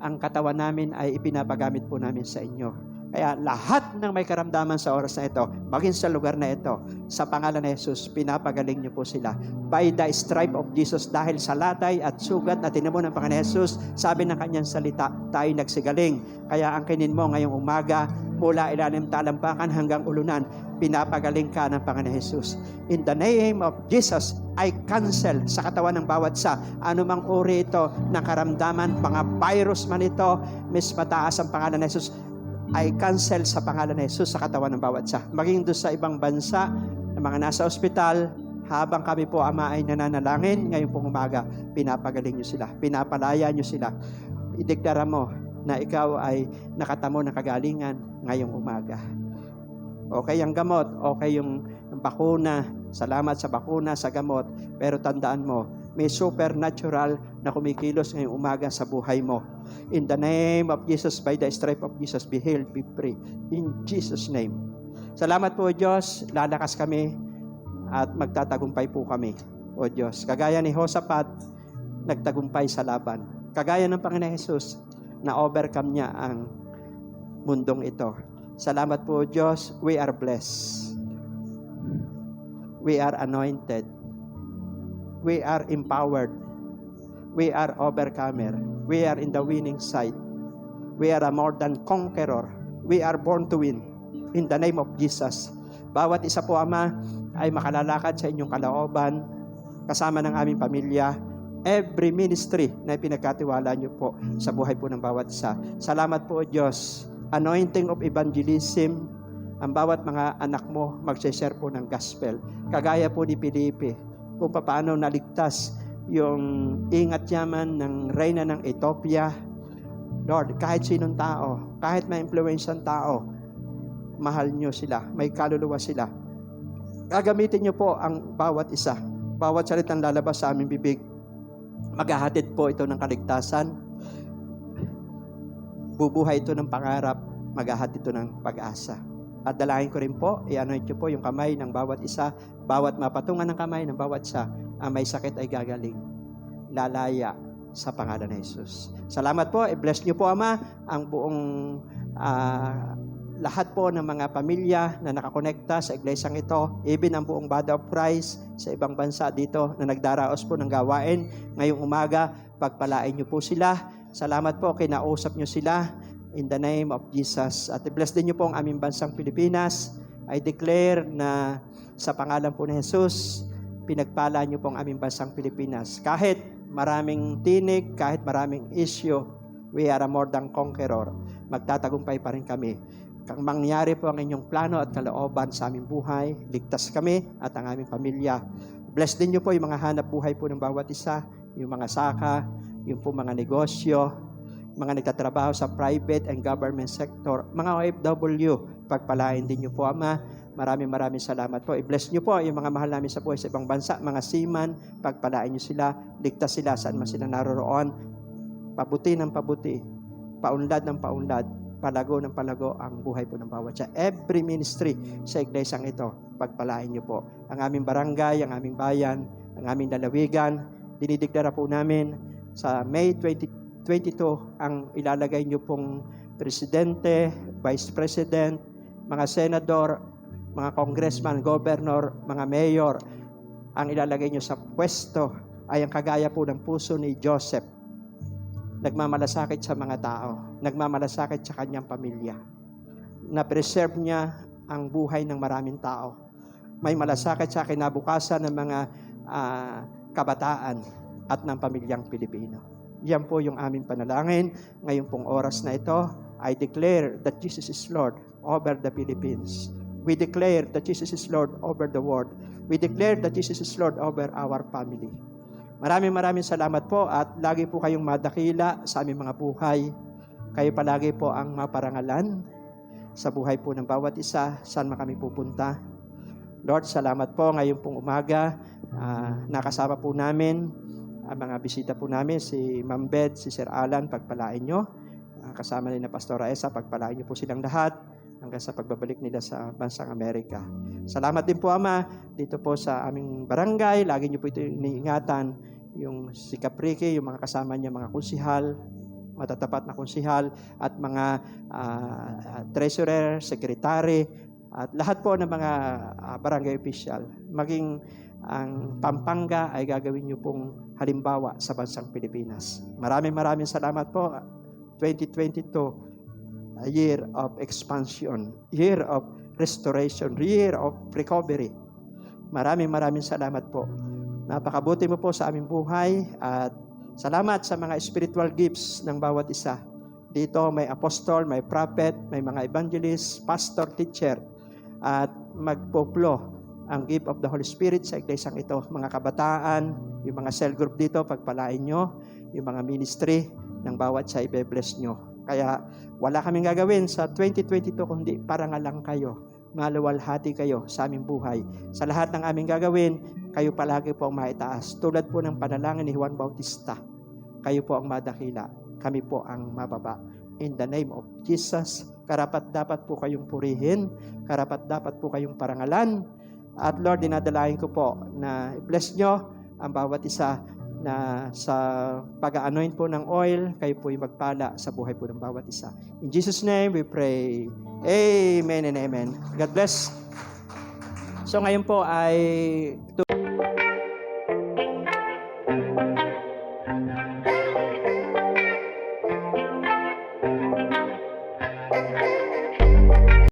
ang katawan namin ay ipinapagamit po namin sa inyo. Kaya lahat ng may karamdaman sa oras na ito, maging sa lugar na ito, sa pangalan ni Jesus, pinapagaling niyo po sila. By the stripe of Jesus, dahil sa latay at sugat na tinamo ng Panginoon Jesus, sabi ng kanyang salita, tayo nagsigaling. Kaya angkinin mo ngayong umaga, mula ilalim talampakan hanggang ulunan, pinapagaling ka ng Panginoon Jesus. In the name of Jesus, I cancel sa katawan ng bawat sa anumang uri ito ng karamdaman, mga virus man ito, mas mataas ang pangalan ni Jesus. I cancel sa pangalan ni Jesus sa katawan ng bawat sa. Maging doon sa ibang bansa, ng mga nasa ospital, habang kami po, Ama, ay nananalangin, ngayon pong umaga, pinapagaling nyo sila, pinapalaya nyo sila. Ideklara mo na ikaw ay nakatamo ng kagalingan ngayong umaga. Okay ang gamot, okay yung bakuna, salamat sa bakuna, sa gamot, pero tandaan mo, may supernatural na kumikilos ngayong umaga sa buhay mo. In the name of Jesus, by the stripe of Jesus, be healed, be free. In Jesus' name. Salamat po, Diyos. Lalakas kami at magtatagumpay po kami, O Diyos. Kagaya ni Josaphat, nagtagumpay sa laban. Kagaya ng Panginoon Jesus, na-overcome niya ang mundong ito. Salamat po, Diyos. We are blessed. We are anointed. We are empowered. We are overcomer. We are in the winning side. We are a more than conqueror. We are born to win. In the name of Jesus. Bawat isa po, Ama, ay makalalakad sa inyong kalooban, kasama ng aming pamilya, every ministry na pinagkatiwala niyo po sa buhay po ng bawat isa. Salamat po, Diyos. Anointing of evangelism, ang bawat mga anak mo mag-share po ng gospel. Kagaya po ni Felipe, kung paano naligtas yung ingat yaman ng reyna ng Ethiopia. Lord, kahit sinong tao, kahit may influensyang tao, mahal nyo sila, may kaluluwa sila. Gagamitin nyo po ang bawat isa. Bawat salitang lalabas sa aming bibig, maghahatid po ito ng kaligtasan. Bubuhay ito ng pangarap, maghahatid ito ng pag-asa. At dalangin ko rin po, i-anoint nyo po yung kamay ng bawat isa, bawat mapatungan ng kamay ng bawat isa, ang may sakit ay gagaling. Lalaya sa pangalan ng Jesus. Salamat po, i-bless nyo po, Ama, ang buong lahat po ng mga pamilya na nakakonekta sa iglesyang ito, even ang buong body of Christ sa ibang bansa dito na nagdaraos po ng gawain ngayong umaga, pagpalain nyo po sila. Salamat po, kinausap nyo sila in the name of Jesus. At i-bless din nyo po ang aming bansang Pilipinas. I declare na sa pangalan po ni Jesus, pinagpala nyo po ang aming bansang Pilipinas. Kahit maraming tinig, kahit maraming issue, we are a more than conqueror. Magtatagumpay pa rin kami. Kang mangyari po ang inyong plano at kalooban sa aming buhay, ligtas kami at ang aming pamilya. Bless din nyo po yung mga hanap buhay po ng bawat isa, yung mga saka, yung po mga negosyo, mga nagtatrabaho sa private and government sector, mga OFW, pagpalain din nyo po, Ama. Maraming salamat po. I-bless nyo po yung mga mahal namin sa buhay sa ibang bansa, mga seaman, pagpalain nyo sila, ligtas sila saan man sila naroroon, pabuti ng pabuti, paunlad ng paunlad, palago ng palago ang buhay po ng bawat siya. Every ministry sa iglesyang ito, pagpalain nyo po. Ang aming barangay, ang aming bayan, ang aming lalawigan, dinideklara po namin sa May 2022 ang ilalagay nyo pong presidente, vice president, mga senador, mga congressman, governor, mga mayor, ang ilalagay nyo sa pwesto ay ang kagaya po ng puso ni Joseph. Nagmamalasakit sa mga tao, nagmamalasakit sa kanyang pamilya. Na-preserve niya ang buhay ng maraming tao. May malasakit sa kinabukasan ng mga kabataan at ng pamilyang Pilipino. Yan po yung aming panalangin. Ngayon pong oras na ito, I declare that Jesus is Lord over the Philippines. We declare that Jesus is Lord over the world. We declare that Jesus is Lord over our family. Maraming salamat po at lagi po kayong madakila sa aming mga buhay. Kayo palagi po ang maparangalan sa buhay po ng bawat isa, saan man kami pupunta. Lord, salamat po ngayon pong umaga. Nakasama po namin ang mga bisita po namin, si Ma'am Beth, si Sir Alan, pagpalain nyo. Kasama nila Pastora Esa, pagpalain nyo po silang lahat hanggang sa pagbabalik nila sa bansang Amerika. Salamat din po, Ama, dito po sa aming barangay. Lagi nyo po ito iniingatan, yung si Caprique, yung mga kasama niya, mga kunsihal, matatapat na konsihal at mga treasurer, secretary, at lahat po ng mga barangay official. Maging ang Pampanga ay gagawin niyo pong halimbawa sa bansang Pilipinas. Maraming salamat po. 2022, a year of expansion, year of restoration, year of recovery. Maraming salamat po. Napakabuti mo po sa aming buhay at salamat sa mga spiritual gifts ng bawat isa. Dito may apostol, may prophet, may mga evangelist, pastor, teacher, at magpoplo ang gift of the Holy Spirit sa iglesyang ito. Mga kabataan, yung mga cell group dito, pagpalain nyo, yung mga ministry ng bawat sa ibe-bless nyo. Kaya wala kaming gagawin sa 2022 kundi parangal lang kayo. Maluwalhati kayo sa aming buhay. Sa lahat ng aming gagawin, kayo palagi po ang maitaas. Tulad po ng panalangin ni Juan Bautista, kayo po ang madakila, kami po ang mababa. In the name of Jesus, karapat-dapat po kayong purihin, karapat-dapat po kayong parangalan. At Lord, dinadalain ko po na bless nyo ang bawat isa na sa pag-anoint po ng oil, kayo po yung magpala sa buhay po ng bawat isa. In Jesus' name we pray. Amen and amen. God bless. So ngayon po ay